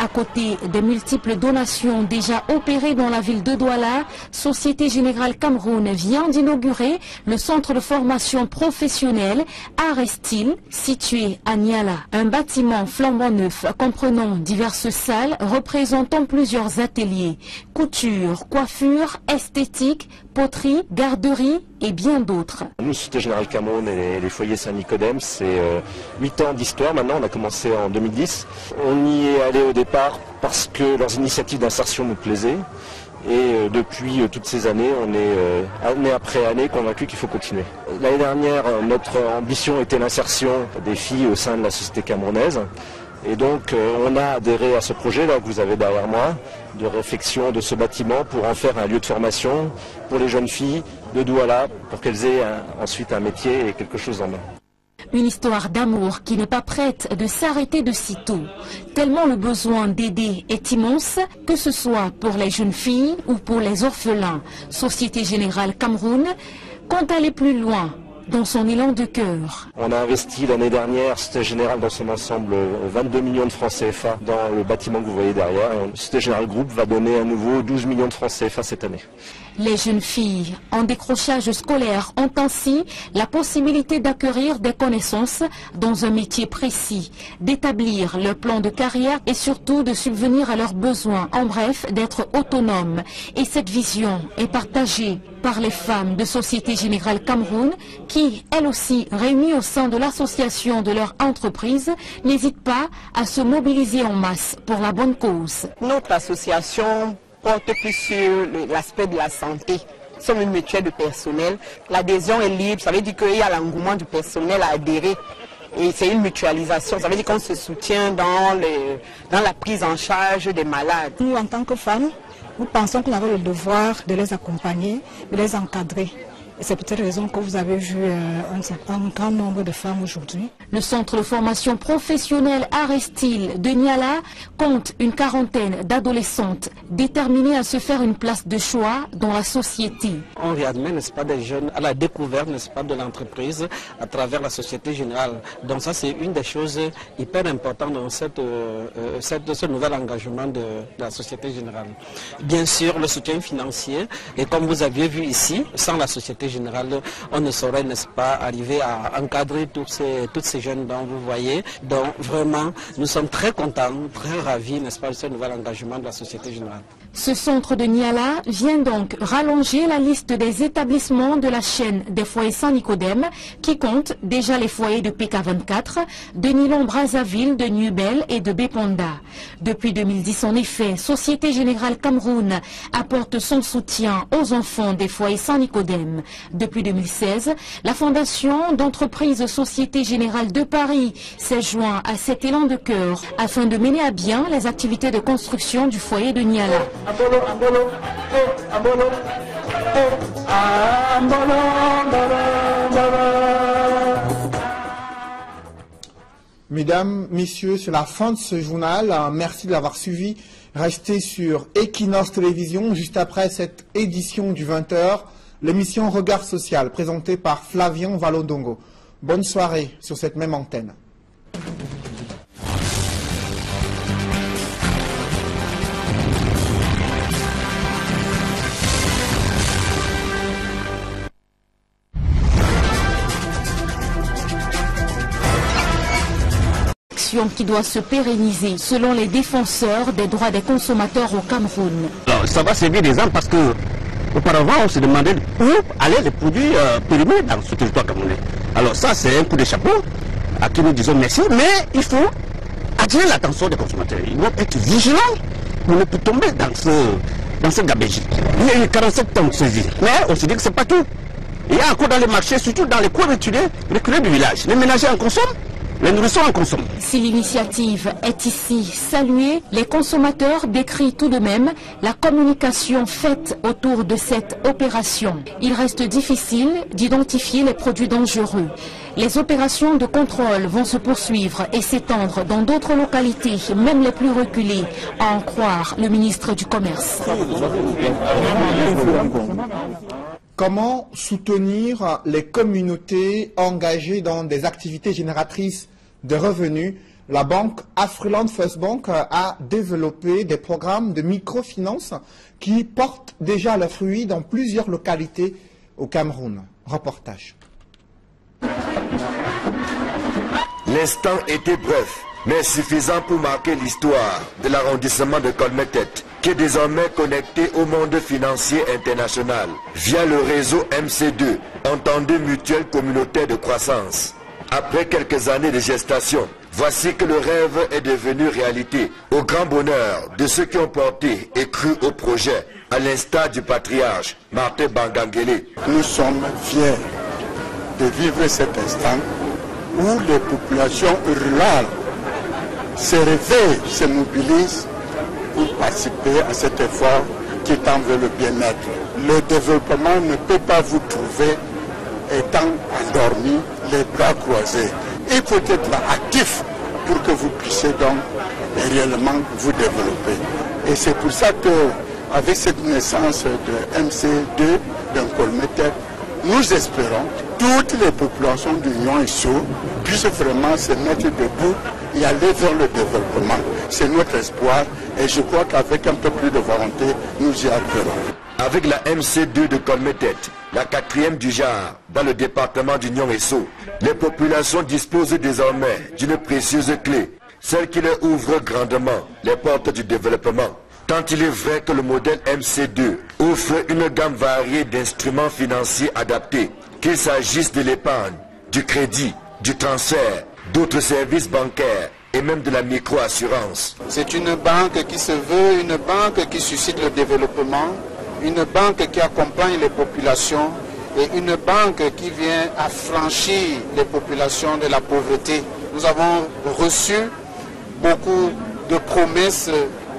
Speaker 8: À côté des multiples donations déjà opérées dans la ville de Douala, Société Générale Cameroun vient d'inaugurer le centre de formation professionnelle Art et Style situé à Niala. Un bâtiment flambant neuf comprenant diverses salles représentant plusieurs ateliers, couture, coiffure, esthétique, poterie, garderie et bien d'autres.
Speaker 19: Nous, Société Générale Cameroun et les foyers Saint-Nicodème, c'est 8 ans d'histoire maintenant, on a commencé en 2010. On y est allé au départ parce que leurs initiatives d'insertion nous plaisaient. Et depuis toutes ces années, on est année après année convaincu qu'il faut continuer. L'année dernière, notre ambition était l'insertion des filles au sein de la société camerounaise. Et donc on a adhéré à ce projet là que vous avez derrière moi, de réflexion de ce bâtiment pour en faire un lieu de formation pour les jeunes filles de Douala, pour qu'elles aient ensuite un métier et quelque chose en main.
Speaker 8: Une histoire d'amour qui n'est pas prête de s'arrêter de sitôt, tellement le besoin d'aider est immense, que ce soit pour les jeunes filles ou pour les orphelins. Société Générale Cameroun compte aller plus loin dans son élan de cœur.
Speaker 19: On a investi l'année dernière, Société Générale dans son ensemble, 22 millions de francs CFA dans le bâtiment que vous voyez derrière. Et Société Générale Group va donner à nouveau 12 millions de francs CFA cette année.
Speaker 8: Les jeunes filles en décrochage scolaire ont ainsi la possibilité d'acquérir des connaissances dans un métier précis, d'établir leur plan de carrière et surtout de subvenir à leurs besoins, en bref, d'être autonomes. Et cette vision est partagée par les femmes de Société Générale Cameroun qui, elles aussi, réunies au sein de l'association de leur entreprise, n'hésitent pas à se mobiliser en masse pour la bonne cause.
Speaker 20: Notre association porte plus sur l'aspect de la santé. Nous sommes une mutuelle de personnel. L'adhésion est libre, ça veut dire qu'il y a l'engouement du personnel à adhérer. Et c'est une mutualisation, ça veut dire qu'on se soutient dans la prise en charge des malades.
Speaker 21: Nous, en tant que femmes, nous pensons qu'on avait le devoir de les accompagner, de les encadrer. Et c'est peut-être la raison que vous avez vu un grand nombre de femmes aujourd'hui.
Speaker 8: Le centre de formation professionnelle Art et Style de Niala compte une quarantaine d'adolescentes déterminées à se faire une place de choix dans la société.
Speaker 4: On réadmet, n'est-ce pas, des jeunes à la découverte, n'est-ce pas, de l'entreprise à travers la Société Générale. Donc ça, c'est une des choses hyper importantes dans ce nouvel engagement de la Société Générale. Bien sûr, le soutien financier, et comme vous aviez vu ici, sans la Société Générale, on ne saurait, n'est-ce pas, arriver à encadrer toutes ces jeunes dont vous voyez. Donc vraiment, nous sommes très contents, très ravis, n'est-ce pas, de ce nouvel engagement de la Société Générale.
Speaker 8: Ce centre de Niala vient donc rallonger la liste des établissements de la chaîne des foyers Saint-Nicodème qui compte déjà les foyers de PK24, de Nilon-Brazzaville, de Nubel et de Beponda. Depuis 2010, en effet, Société Générale Cameroun apporte son soutien aux enfants des foyers Saint-Nicodème. Depuis 2016, la fondation d'entreprise Société Générale de Paris s'est joint à cet élan de cœur afin de mener à bien les activités de construction du foyer de Niala.
Speaker 1: Mesdames, messieurs, c'est la fin de ce journal. Merci de l'avoir suivi. Restez sur Equinox Télévision juste après cette édition du 20h. L'émission Regard Social, présentée par Flavian Valodongo. Bonne soirée sur cette même antenne.
Speaker 8: Qui doit se pérenniser selon les défenseurs des droits des consommateurs au Cameroun.
Speaker 10: Alors, ça va servir d'exemple parce que auparavant on se demandait où allaient les produits périmés dans ce territoire camerounais. Alors ça c'est un coup de chapeau à qui nous disons merci, mais il faut attirer l'attention des consommateurs. Ils doivent être vigilants pour ne plus tomber dans ce gabegie. Il y a eu 47 tonnes saisies, mais on se dit que c'est pas tout. Il y a encore dans les marchés, surtout dans les coins reculés du village. Les ménagers en consomment. Les nourrissons en consomment.
Speaker 8: Si l'initiative est ici saluée, les consommateurs décrient tout de même la communication faite autour de cette opération. Il reste difficile d'identifier les produits dangereux. Les opérations de contrôle vont se poursuivre et s'étendre dans d'autres localités, même les plus reculées, à en croire le ministre du Commerce.
Speaker 1: Comment soutenir les communautés engagées dans des activités génératrices de revenus? La banque Afriland First Bank a développé des programmes de microfinance qui portent déjà leurs fruits dans plusieurs localités au Cameroun. Reportage.
Speaker 11: L'instant était bref, mais suffisant pour marquer l'histoire de l'arrondissement de Colmetet, qui est désormais connecté au monde financier international via le réseau MC2, Entendue Mutuelle Communautaire de Croissance. Après quelques années de gestation, voici que le rêve est devenu réalité, au grand bonheur de ceux qui ont porté et cru au projet, à l'instar du patriarche Martin Bangangele.
Speaker 12: Nous sommes fiers de vivre cet instant où les populations rurales se réveillent, se mobilisent pour participer à cet effort qui tend vers le bien-être. Le développement ne peut pas vous trouver étant endormi, les bras croisés. Il faut être actif pour que vous puissiez donc réellement vous développer. Et c'est pour ça que, avec cette naissance de MC2, d'un Colmetet, nous espérons que toutes les populations de Lyon et Sceaux puissent vraiment se mettre debout et aller vers le développement. C'est notre espoir et je crois qu'avec un peu plus de volonté, nous y arriverons.
Speaker 11: Avec la MC2 de Colmetet, la 4e du genre dans le département d'Union et Sceaux, les populations disposent désormais d'une précieuse clé, celle qui leur ouvre grandement les portes du développement. Tant il est vrai que le modèle MC2 offre une gamme variée d'instruments financiers adaptés, qu'il s'agisse de l'épargne, du crédit, du transfert, d'autres services bancaires et même de la micro-assurance.
Speaker 15: C'est une banque qui se veut une banque qui suscite le développement, une banque qui accompagne les populations et une banque qui vient affranchir les populations de la pauvreté. Nous avons reçu beaucoup de promesses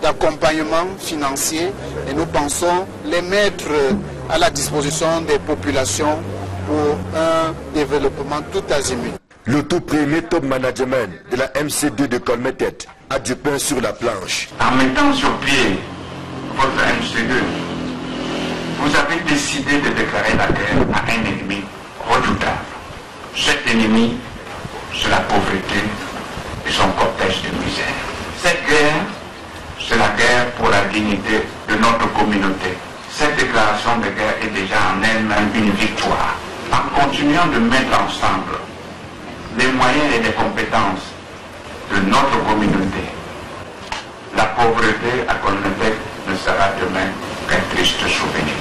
Speaker 15: d'accompagnement financier et nous pensons les mettre à la disposition des populations pour un développement tout azimut.
Speaker 11: Le tout premier top management de la MC2 de Colmetet a du pain sur la planche.
Speaker 13: En mettant sur pied votre MC2, vous avez décidé de déclarer la guerre à un ennemi redoutable. Cet ennemi, c'est la pauvreté et son cortège de misère. Cette guerre, c'est la guerre pour la dignité de notre communauté. Cette déclaration de guerre est déjà en elle-même une victoire. En continuant de mettre ensemble les moyens et les compétences de notre communauté, la pauvreté à Colmetet ne sera demain qu'un triste souvenir.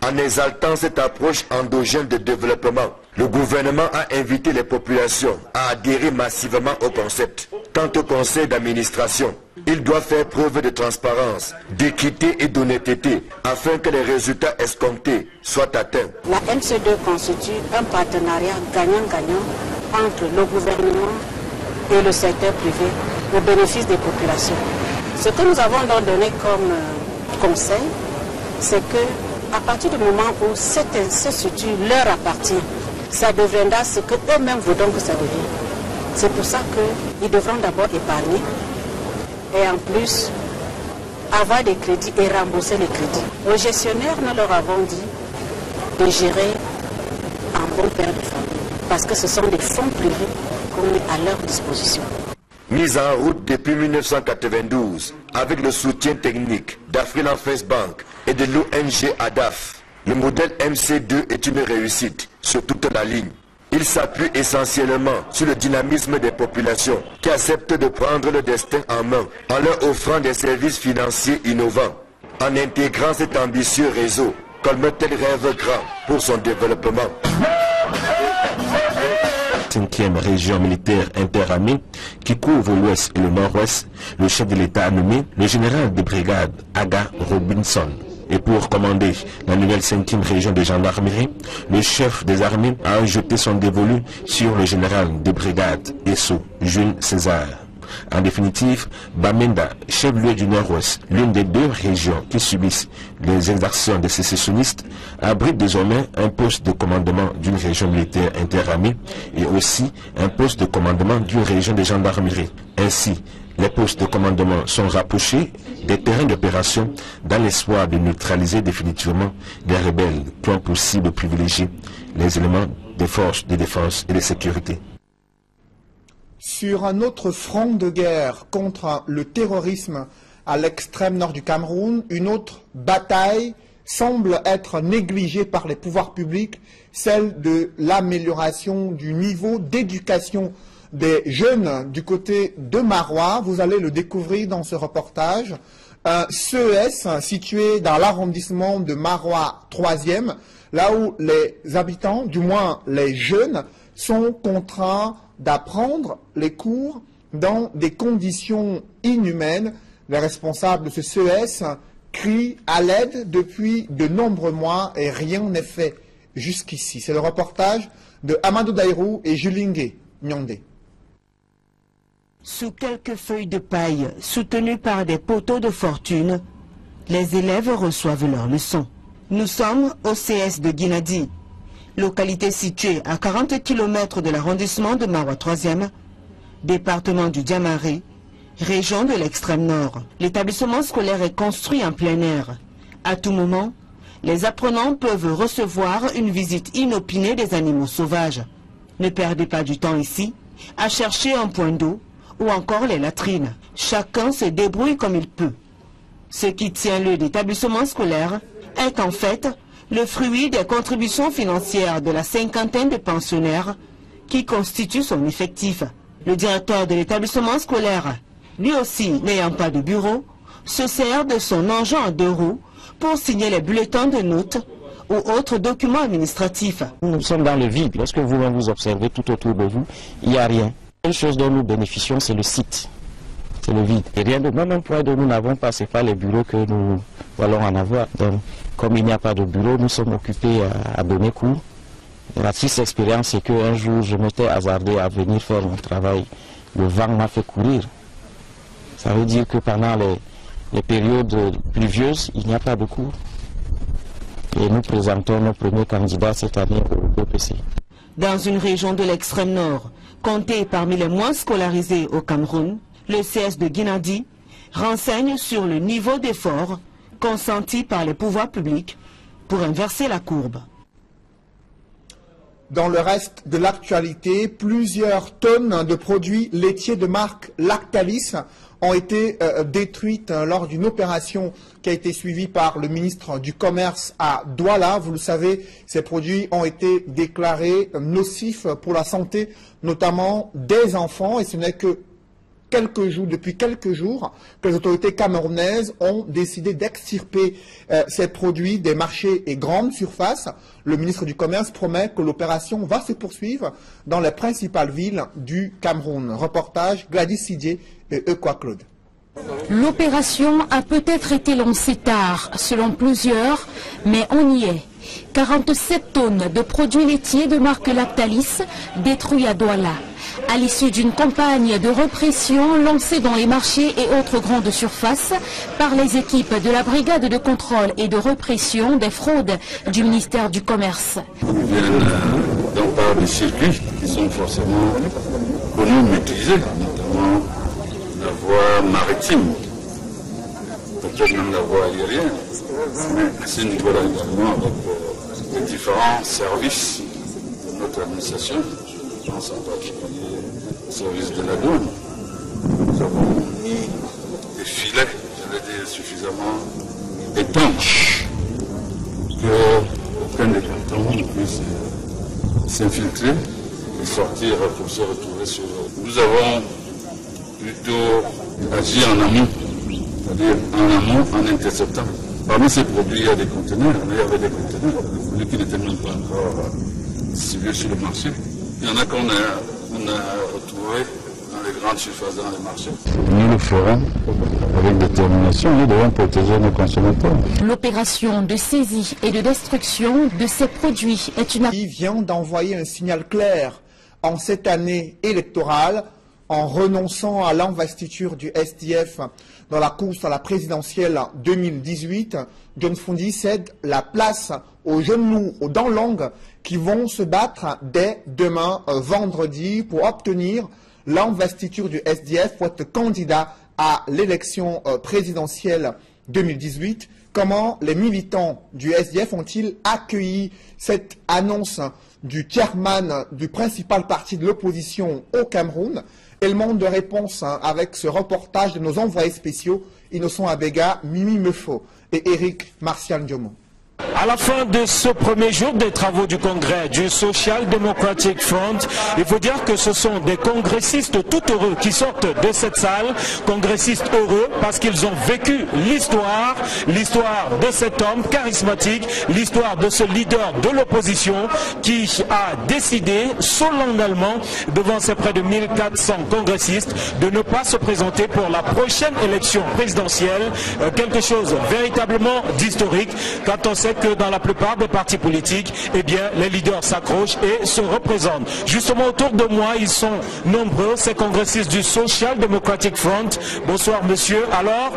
Speaker 11: En exaltant cette approche endogène de développement, le gouvernement a invité les populations à adhérer massivement au concept. Quant au conseil d'administration, il doit faire preuve de transparence, d'équité et d'honnêteté afin que les résultats escomptés soient atteints.
Speaker 14: La MC2 constitue un partenariat gagnant-gagnant entre le gouvernement et le secteur privé au bénéfice des populations. Ce que nous avons donc donné comme conseil, c'est que à partir du moment où cette institut leur appartient, ça deviendra ce qu'eux-mêmes voudront que ça devienne. C'est pour ça qu'ils devront d'abord épargner et en plus avoir des crédits et rembourser les crédits. Aux gestionnaires, nous leur avons dit de gérer en bon père de famille parce que ce sont des fonds privés qu'on met à leur disposition.
Speaker 11: Mise en route depuis 1992 avec le soutien technique d'Afriland First Bank et de l'ONG ADAF, le modèle MC2 est une réussite sur toute la ligne. Il s'appuie essentiellement sur le dynamisme des populations qui acceptent de prendre le destin en main en leur offrant des services financiers innovants. En intégrant cet ambitieux réseau, Colmetet rêve grand pour son développement.
Speaker 6: 5e région militaire interarmée qui couvre l'ouest et le nord-ouest, le chef de l'État a nommé le général de brigade Aga Robinson. Et pour commander la nouvelle 5e région de gendarmerie, le chef des armées a jeté son dévolu sur le général de brigade Esso, Jules César. En définitive, Bamenda, chef-lieu du Nord-Ouest, l'une des 2 régions qui subissent les exactions des sécessionnistes, abrite désormais un poste de commandement d'une région militaire interarmée et aussi un poste de commandement d'une région de gendarmerie. Ainsi, Les postes de commandement sont rapprochés des terrains d'opération dans l'espoir de neutraliser définitivement les rebelles qui ont pour cible privilégiée les éléments des forces de défense et de sécurité.
Speaker 1: Sur un autre front de guerre contre le terrorisme à l'extrême nord du Cameroun, une autre bataille semble être négligée par les pouvoirs publics, celle de l'amélioration du niveau d'éducation des jeunes du côté de Marois. Vous allez le découvrir dans ce reportage. Un CES situé dans l'arrondissement de Marois 3e, là où les habitants, du moins les jeunes, sont contraints d'apprendre les cours dans des conditions inhumaines. Les responsables de ce CES crient à l'aide depuis de nombreux mois et rien n'est fait jusqu'ici. C'est le reportage de Amadou Daïrou et Julingue Nyondé.
Speaker 7: Sous quelques feuilles de paille soutenues par des poteaux de fortune, les élèves reçoivent leurs leçons. Nous sommes au CS de Guinadi, localité située à 40 km de l'arrondissement de Marois 3e, département du Diamaré, région de l'extrême nord. L'établissement scolaire est construit en plein air. À tout moment, les apprenants peuvent recevoir une visite inopinée des animaux sauvages. Ne perdez pas du temps ici à chercher un point d'eau ou encore les latrines. Chacun se débrouille comme il peut. Ce qui tient lieu d'établissement scolaire est en fait le fruit des contributions financières de la cinquantaine de pensionnaires qui constituent son effectif. Le directeur de l'établissement scolaire, lui aussi n'ayant pas de bureau, se sert de son engin à 2 roues pour signer les bulletins de notes ou autres documents administratifs.
Speaker 17: Nous sommes dans le vide. Lorsque vous-même vous observez tout autour de vous, il n'y a rien. Une chose dont nous bénéficions, c'est le site. C'est le vide. Et rien de même un point dont nous n'avons pas, ce n'est pas les bureaux que nous allons en avoir. Donc, comme il n'y a pas de bureau, nous sommes occupés à donner cours. Et la triste expérience, c'est qu'un jour, je m'étais hasardé à venir faire mon travail. Le vent m'a fait courir. Ça veut dire que pendant les périodes pluvieuses, il n'y a pas de cours. Et nous présentons nos premiers candidats cette année au BPC.
Speaker 7: Dans une région de l'extrême nord, comptée parmi les moins scolarisés au Cameroun, le CS de Guinadi renseigne sur le niveau d'effort consenti par les pouvoirs publics pour inverser la courbe.
Speaker 1: Dans le reste de l'actualité, plusieurs tonnes de produits laitiers de marque Lactalis ont été détruites lors d'une opération qui a été suivie par le ministre du Commerce à Douala. Vous le savez, ces produits ont été déclarés nocifs pour la santé, notamment des enfants, et ce n'est que depuis quelques jours que les autorités camerounaises ont décidé d'extirper ces produits des marchés et grandes surfaces. Le ministre du Commerce promet que l'opération va se poursuivre dans les principales villes du Cameroun. Reportage Gladys Sidier et Equa Claude.
Speaker 8: L'opération a peut-être été lancée tard, selon plusieurs, mais on y est. 47 tonnes de produits laitiers de marque Lactalis détruits à Douala. À l'issue d'une campagne de répression lancée dans les marchés et autres grandes surfaces par les équipes de la brigade de contrôle et de répression des fraudes du ministère du Commerce.
Speaker 9: Ils viennent d'un part des circuits qui sont forcément connus, maîtrisés, notamment la voie maritime, peut-être même la voie aérienne, mais à ce niveau-là également avec les différents services de notre administration. Je pense en particulier au service de la douane. Nous avons mis des filets, j'allais dire, suffisamment étanches qu'aucun des cantons ne puisse s'infiltrer et sortir pour se retrouver sur eux. Nous avons plutôt agi en amont, c'est-à-dire en amont, en interceptant. Parmi ces produits, il y a des conteneurs, il y avait des conteneurs, des produits qui n'étaient même pas encore distribués sur le marché. Il y en a qu'on a retrouvés dans les grandes surfaces, dans les marchés. Nous le ferons avec détermination, nous devons protéger nos consommateurs.
Speaker 8: L'opération de saisie et de destruction de ces produits est une...
Speaker 1: Qui vient d'envoyer un signal clair en cette année électorale en renonçant à l'investiture du SDF dans la course à la présidentielle 2018. John Fundi cède la place aux jeunes loups, aux dents longues, qui vont se battre dès demain, vendredi, pour obtenir l'investiture du SDF pour être candidat à l'élection présidentielle 2018. Comment les militants du SDF ont-ils accueilli cette annonce du chairman du principal parti de l'opposition au Cameroun? Élément de réponse avec ce reportage de nos envoyés spéciaux Innocent Abega, Mimi Mefo et Eric Martial Diomo.
Speaker 3: À la fin de ce premier jour des travaux du congrès du Social Democratic Front, il faut dire que ce sont des congressistes tout heureux qui sortent de cette salle, congressistes heureux parce qu'ils ont vécu l'histoire de cet homme charismatique, l'histoire de ce leader de l'opposition qui a décidé solennellement devant ces près de 1400 congressistes de ne pas se présenter pour la prochaine élection présidentielle, quelque chose véritablement d'historique quand on sait que dans la plupart des partis politiques, eh bien, les leaders s'accrochent et se représentent. Justement, autour de moi, ils sont nombreux, ces congressistes du Social Democratic Front. Bonsoir, monsieur. Alors,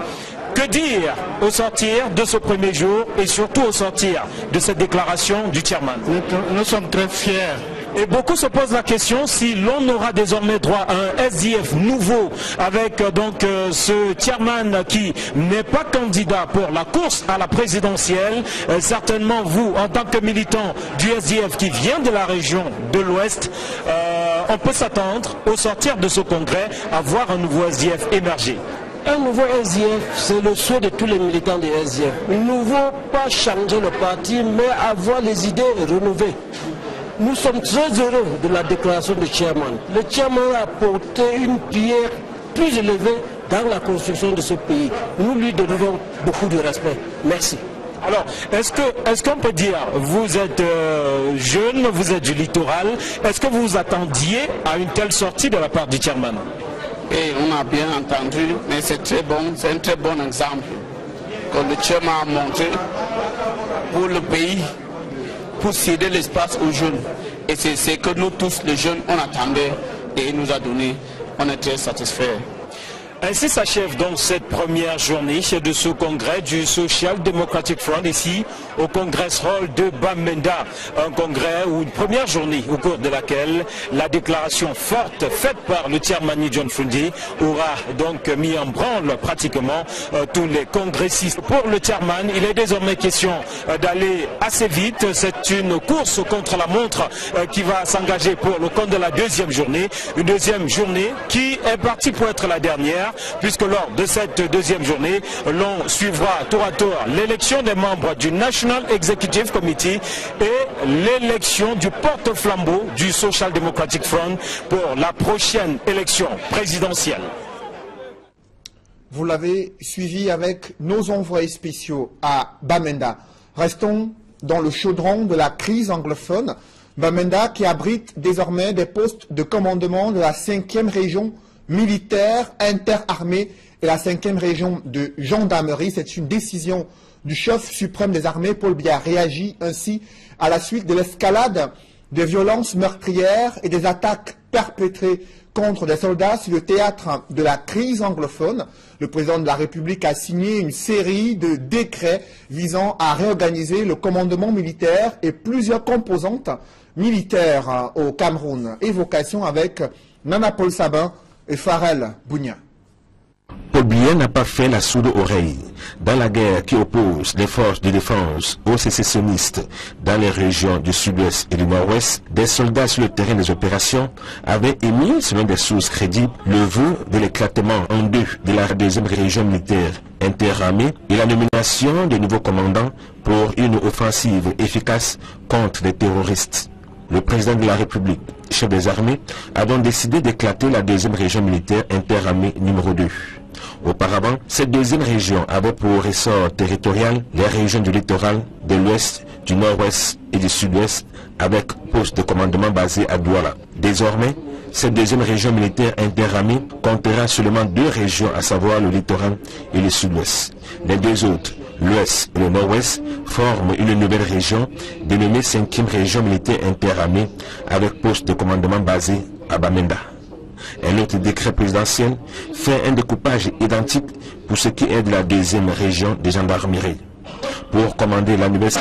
Speaker 3: que dire au sortir de ce premier jour et surtout au sortir de cette déclaration du chairman?
Speaker 2: Nous sommes très fiers.
Speaker 3: Et beaucoup se posent la question si l'on aura désormais droit à un SDF nouveau avec ce chairman qui n'est pas candidat pour la course à la présidentielle. Certainement vous, en tant que militant du SDF qui vient de la région de l'Ouest, on peut s'attendre au sortir de ce congrès à voir un nouveau SDF émerger.
Speaker 4: Un nouveau SDF, c'est le souhait de tous les militants du SDF. Nous ne voulons pas changer le parti, mais avoir les idées renouvelées. Nous sommes très heureux de la déclaration du chairman. Le chairman a porté une pierre plus élevée dans la construction de ce pays. Nous lui devons beaucoup de respect. Merci.
Speaker 3: Alors, est-ce qu'on peut dire, vous êtes jeune, vous êtes du littoral, est-ce que vous vous attendiez à une telle sortie de la part du chairman?
Speaker 5: Et on a bien entendu, mais c'est très bon, c'est un très bon exemple que le chairman a montré pour le pays, pour céder l'espace aux jeunes. Et c'est ce que nous tous, les jeunes, on attendait et il nous a donné. On est très satisfaits.
Speaker 3: Ainsi s'achève donc cette première journée de ce congrès du Social Democratic Front ici au Congress Hall de Bamenda. Un congrès ou une première journée au cours de laquelle la déclaration forte faite par le chairman John Fundi aura donc mis en branle pratiquement tous les congressistes. Pour le chairman, il est désormais question d'aller assez vite. C'est une course contre la montre qui va s'engager pour le compte de la deuxième journée. Une deuxième journée qui est partie pour être la dernière, puisque lors de cette deuxième journée, l'on suivra tour à tour l'élection des membres du National Executive Committee et l'élection du porte-flambeau du Social Democratic Front pour la prochaine élection présidentielle.
Speaker 1: Vous l'avez suivi avec nos envoyés spéciaux à Bamenda. Restons dans le chaudron de la crise anglophone. Bamenda qui abrite désormais des postes de commandement de la 5e région militaire interarmée et la 5e région de gendarmerie. C'est une décision du chef suprême des armées, Paul Biya, réagit ainsi à la suite de l'escalade des violences meurtrières et des attaques perpétrées contre des soldats sur le théâtre de la crise anglophone. Le président de la République a signé une série de décrets visant à réorganiser le commandement militaire et plusieurs composantes militaires au Cameroun. Évocation avec Nana Paul Sabin et Farel Bounia.
Speaker 6: Paul Biya n'a pas fait la sourde oreille. Dans la guerre qui oppose les forces de défense aux sécessionnistes dans les régions du sud-ouest et du nord-ouest, des soldats sur le terrain des opérations avaient émis, selon des sources crédibles, le vœu de l'éclatement en deux de la 2e région militaire interarmée et la nomination de nouveaux commandants pour une offensive efficace contre les terroristes. Le président de la République, chef des armées, a donc décidé d'éclater la 2e région militaire interarmée numéro 2. Auparavant, cette 2e région avait pour ressort territorial les régions du littoral, de l'ouest, du nord-ouest et du sud-ouest, avec poste de commandement basé à Douala. Désormais, cette 2e région militaire interarmée comptera seulement 2 régions, à savoir le littoral et le sud-ouest. Les 2 autres, l'ouest et le nord-ouest, forment une nouvelle région dénommée 5e région militaire interarmée avec poste de commandement basé à Bamenda. Un autre décret présidentiel fait un découpage identique pour ce qui est de la 2e région de gendarmerie. Pour commander la nouvelle...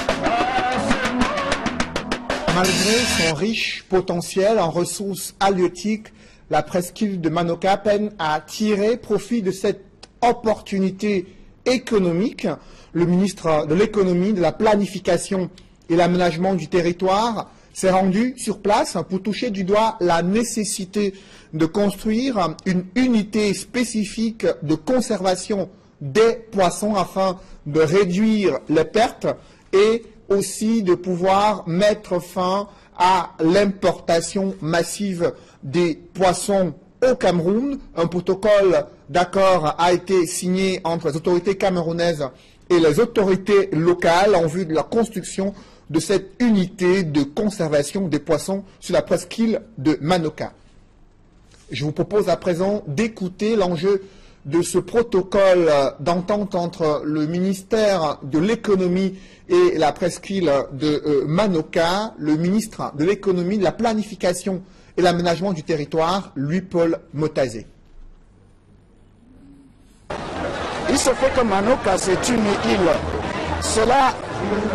Speaker 1: Malgré son riche potentiel en ressources halieutiques, la presqu'île de Manoka peine à tirer profit de cette opportunité économique. Le ministre de l'économie, de la planification et l'aménagement du territoire s'est rendu sur place pour toucher du doigt la nécessité de construire une unité spécifique de conservation des poissons afin de réduire les pertes et aussi de pouvoir mettre fin à l'importation massive des poissons au Cameroun. Un protocole d'accord a été signé entre les autorités camerounaises et les autorités locales en vue de la construction de cette unité de conservation des poissons sur la presqu'île de Manoka. Je vous propose à présent d'écouter l'enjeu de ce protocole d'entente entre le ministère de l'économie et la presqu'île de Manoka, le ministre de l'économie, de la planification et l'aménagement du territoire, Louis-Paul Motazé.
Speaker 15: Il se fait que Manoka, c'est une île. Cela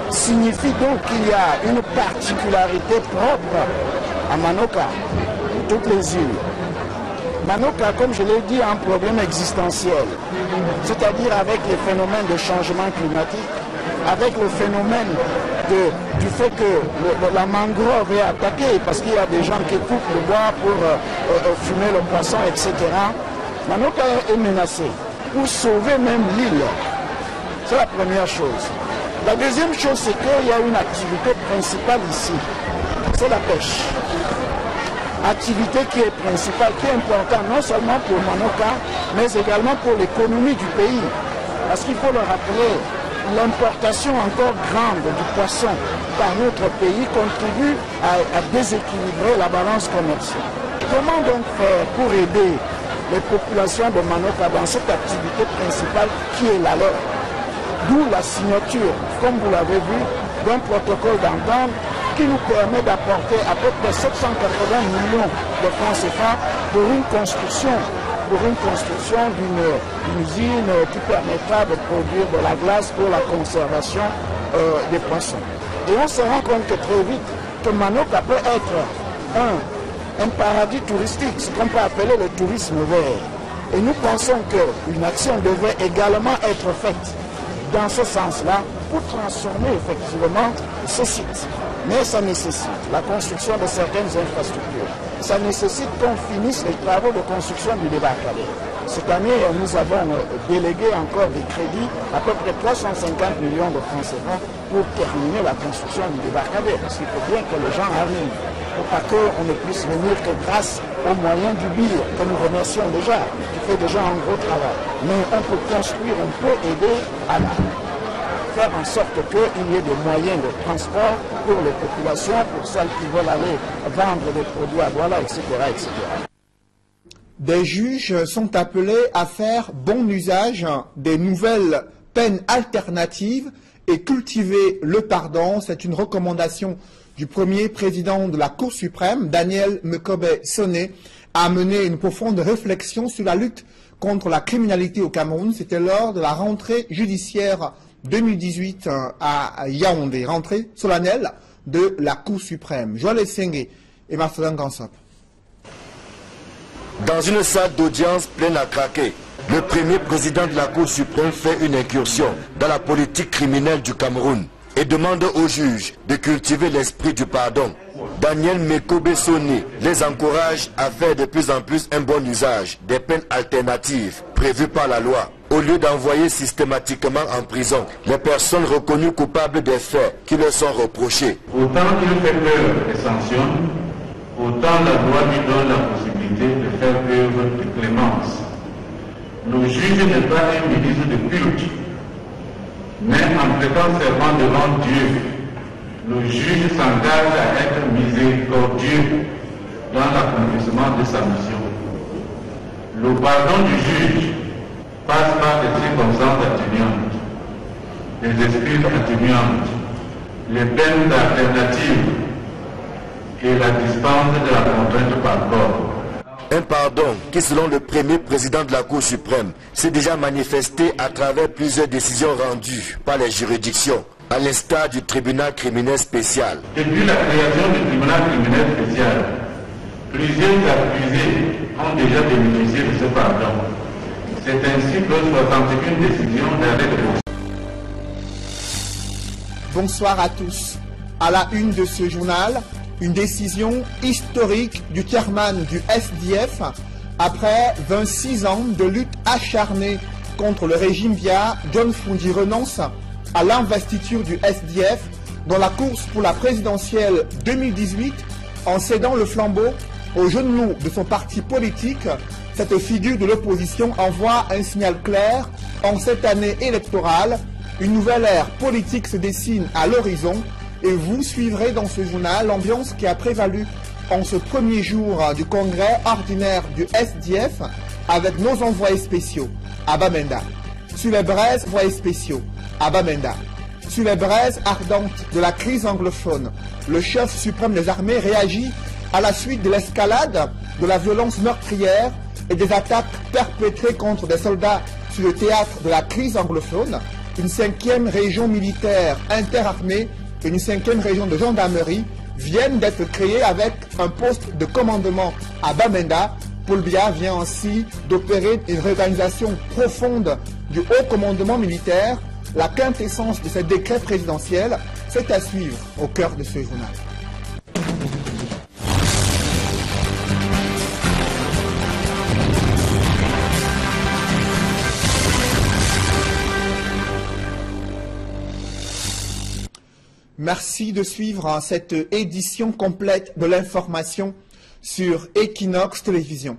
Speaker 15: signifie donc qu'il y a une particularité propre à Manoka, toutes les îles. Manoka, comme je l'ai dit, a un problème existentiel, c'est-à-dire avec les phénomènes de changement climatique, avec le phénomène du fait que la mangrove est attaquée, parce qu'il y a des gens qui coupent le bois pour fumer le poisson, etc. Manoka est menacée. Pour sauver même l'île, c'est la première chose. La deuxième chose, c'est qu'il y a une activité principale ici, c'est la pêche. Activité qui est principale, qui est importante non seulement pour Manoka, mais également pour l'économie du pays. Parce qu'il faut le rappeler, l'importation encore grande du poisson par notre pays contribue à déséquilibrer la balance commerciale. Comment donc faire pour aider les populations de Manoka dans cette activité principale qui est la leur? D'où la signature, comme vous l'avez vu, d'un protocole d'entente qui nous permet d'apporter à peu près 780 millions de francs CFA pour une construction d'une usine qui permettra de produire de la glace pour la conservation des poissons. Et on se rend compte que très vite que Manoka peut être un paradis touristique, ce qu'on peut appeler le tourisme vert. Et nous pensons qu'une action devrait également être faite dans ce sens-là pour transformer effectivement ce site. Mais ça nécessite la construction de certaines infrastructures. Ça nécessite qu'on finisse les travaux de construction du débarcadère. Cette année, nous avons délégué encore des crédits, à peu près 350 millions de francs CFA pour terminer la construction du débarcadère. Parce qu'il faut bien que les gens arrivent. Il ne faut pas qu'on ne puisse venir que grâce aux moyens du BIR, que nous remercions déjà, qui fait déjà un gros travail. Mais on peut construire, on peut aider à faire en sorte qu'il y ait des moyens de transport pour les populations, pour celles qui veulent aller vendre des produits à Douala, etc., etc.
Speaker 1: Des juges sont appelés à faire bon usage des nouvelles peines alternatives et cultiver le pardon. C'est une recommandation du premier président de la Cour suprême, Daniel Mekobe-Soné, a mené une profonde réflexion sur la lutte contre la criminalité au Cameroun. C'était lors de la rentrée judiciaire 2018 à Yaoundé, rentrée solennelle de la Cour suprême. Joël Essenge et Marcelin Gansop.
Speaker 11: Dans une salle d'audience pleine à craquer, le premier président de la Cour suprême fait une incursion dans la politique criminelle du Cameroun et demande aux juges de cultiver l'esprit du pardon. Daniel Mekobe-Soné les encourage à faire de plus en plus un bon usage des peines alternatives prévues par la loi, au lieu d'envoyer systématiquement en prison les personnes reconnues coupables des faits qui leur sont reprochés.
Speaker 13: Autant il fait peur et sanctionne, autant la loi lui donne la possibilité de faire preuve de clémence. Le juge n'est pas un ministre de culte, mais en prêtant serment devant Dieu, le juge s'engage à être miséricordieux dans l'accomplissement de sa mission. Le pardon du juge passe par des circonstances atténuantes, des excuses atténuantes, les peines alternatives et la dispense de la contrainte par corps.
Speaker 11: Un pardon qui, selon le premier président de la Cour suprême, s'est déjà manifesté à travers plusieurs décisions rendues par les juridictions, à l'instar du tribunal criminel spécial.
Speaker 13: Depuis la création du tribunal criminel spécial, plusieurs accusés ont déjà bénéficié de ce pardon. C'est ainsi que 61 décisions d'arrêt de...
Speaker 1: Bonsoir à tous. À la une de ce journal, une décision historique du chairman du SDF après 26 ans de lutte acharnée contre le régime Biya. John Fundi renonce à l'investiture du SDF dans la course pour la présidentielle 2018 en cédant le flambeau aux jeunes loups de son parti politique. Cette figure de l'opposition envoie un signal clair en cette année électorale. Une nouvelle ère politique se dessine à l'horizon et vous suivrez dans ce journal l'ambiance qui a prévalu en ce premier jour du congrès ordinaire du SDF avec nos envoyés spéciaux à Bamenda. Sur les braises, envoyés spéciaux à Bamenda. Sur les braises ardentes de la crise anglophone, le chef suprême des armées réagit à la suite de l'escalade de la violence meurtrière et des attaques perpétrées contre des soldats sur le théâtre de la crise anglophone. Une 5e région militaire interarmée et une 5e région de gendarmerie viennent d'être créées avec un poste de commandement à Bamenda. Paul Biya vient ainsi d'opérer une réorganisation profonde du haut commandement militaire. La quintessence de ce décret présidentiel, c'est à suivre au cœur de ce journal. Merci de suivre cette édition complète de l'information sur Equinox Télévision.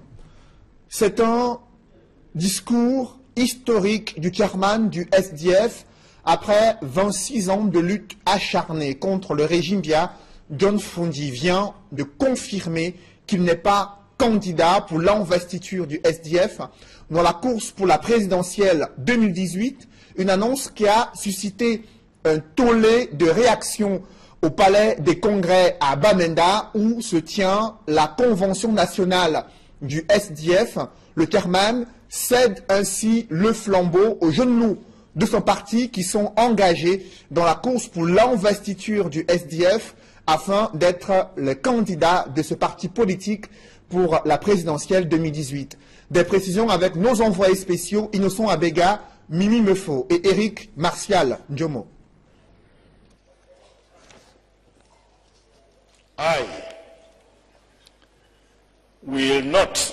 Speaker 1: C'est un discours historique du chairman du SDF après 26 ans de lutte acharnée contre le régime Biya. John Fundi vient de confirmer qu'il n'est pas candidat pour l'investiture du SDF dans la course pour la présidentielle 2018, une annonce qui a suscité un tollé de réactions au palais des congrès à Bamenda où se tient la convention nationale du SDF. Le chairman cède ainsi le flambeau aux jeunes loups de son parti qui sont engagés dans la course pour l'investiture du SDF afin d'être le candidat de ce parti politique pour la présidentielle 2018. Des précisions avec nos envoyés spéciaux Innocent Abega, Mimi Mefo et Eric Martial Ndjomo.
Speaker 2: I will not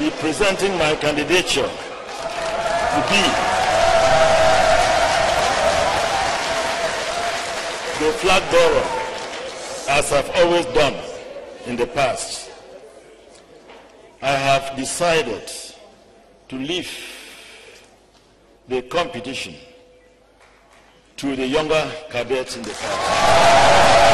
Speaker 2: be presenting my candidature to be the flag bearer, as I've always done in the past. I have decided to leave the competition to the younger cadets in the party.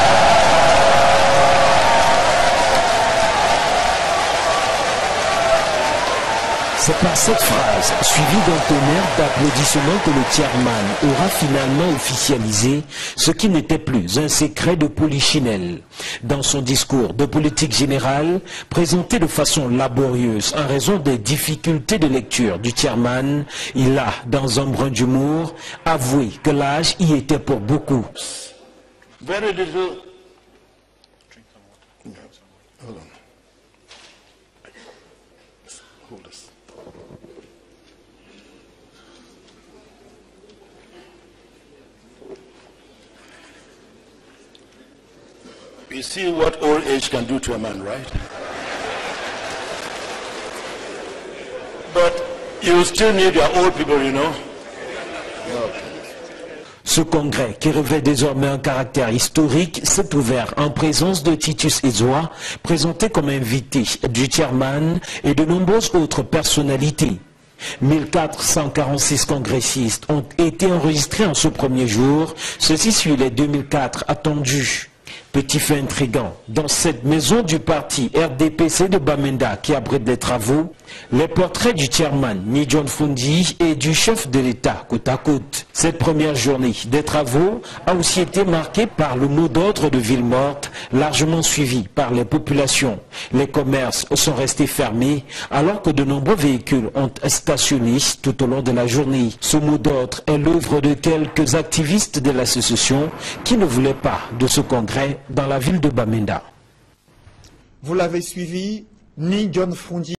Speaker 3: C'est par cette phrase, suivie d'un tonnerre d'applaudissements, que le chairman aura finalement officialisé ce qui n'était plus un secret de polichinelle. Dans son discours de politique générale, présenté de façon laborieuse en raison des difficultés de lecture du chairman, il a, dans un brin d'humour, avoué que l'âge y était pour beaucoup.
Speaker 2: Very little. Hold on. Hold this. You see what old age can do to a man, right? But you still need your old people, you know.
Speaker 3: Ce congrès, qui revêt désormais un caractère historique, s'est ouvert en présence de Titus Edzoa, présenté comme invité du chairman et de nombreuses autres personnalités. 1446 congressistes ont été enregistrés en ce premier jour, ceci suit les 2004 attendus. Petit fait intriguant, dans cette maison du parti RDPC de Bamenda qui abrite des travaux, les portraits du chairman Ni John Fundi et du chef de l'État côte à côte. Cette première journée des travaux a aussi été marquée par le mot d'ordre de ville morte, largement suivi par les populations. Les commerces sont restés fermés alors que de nombreux véhicules ont stationné tout au long de la journée. Ce mot d'ordre est l'œuvre de quelques activistes de l'association qui ne voulaient pas de ce congrès dans la ville de Bamenda.
Speaker 1: Vous l'avez suivi, Ni John Fundi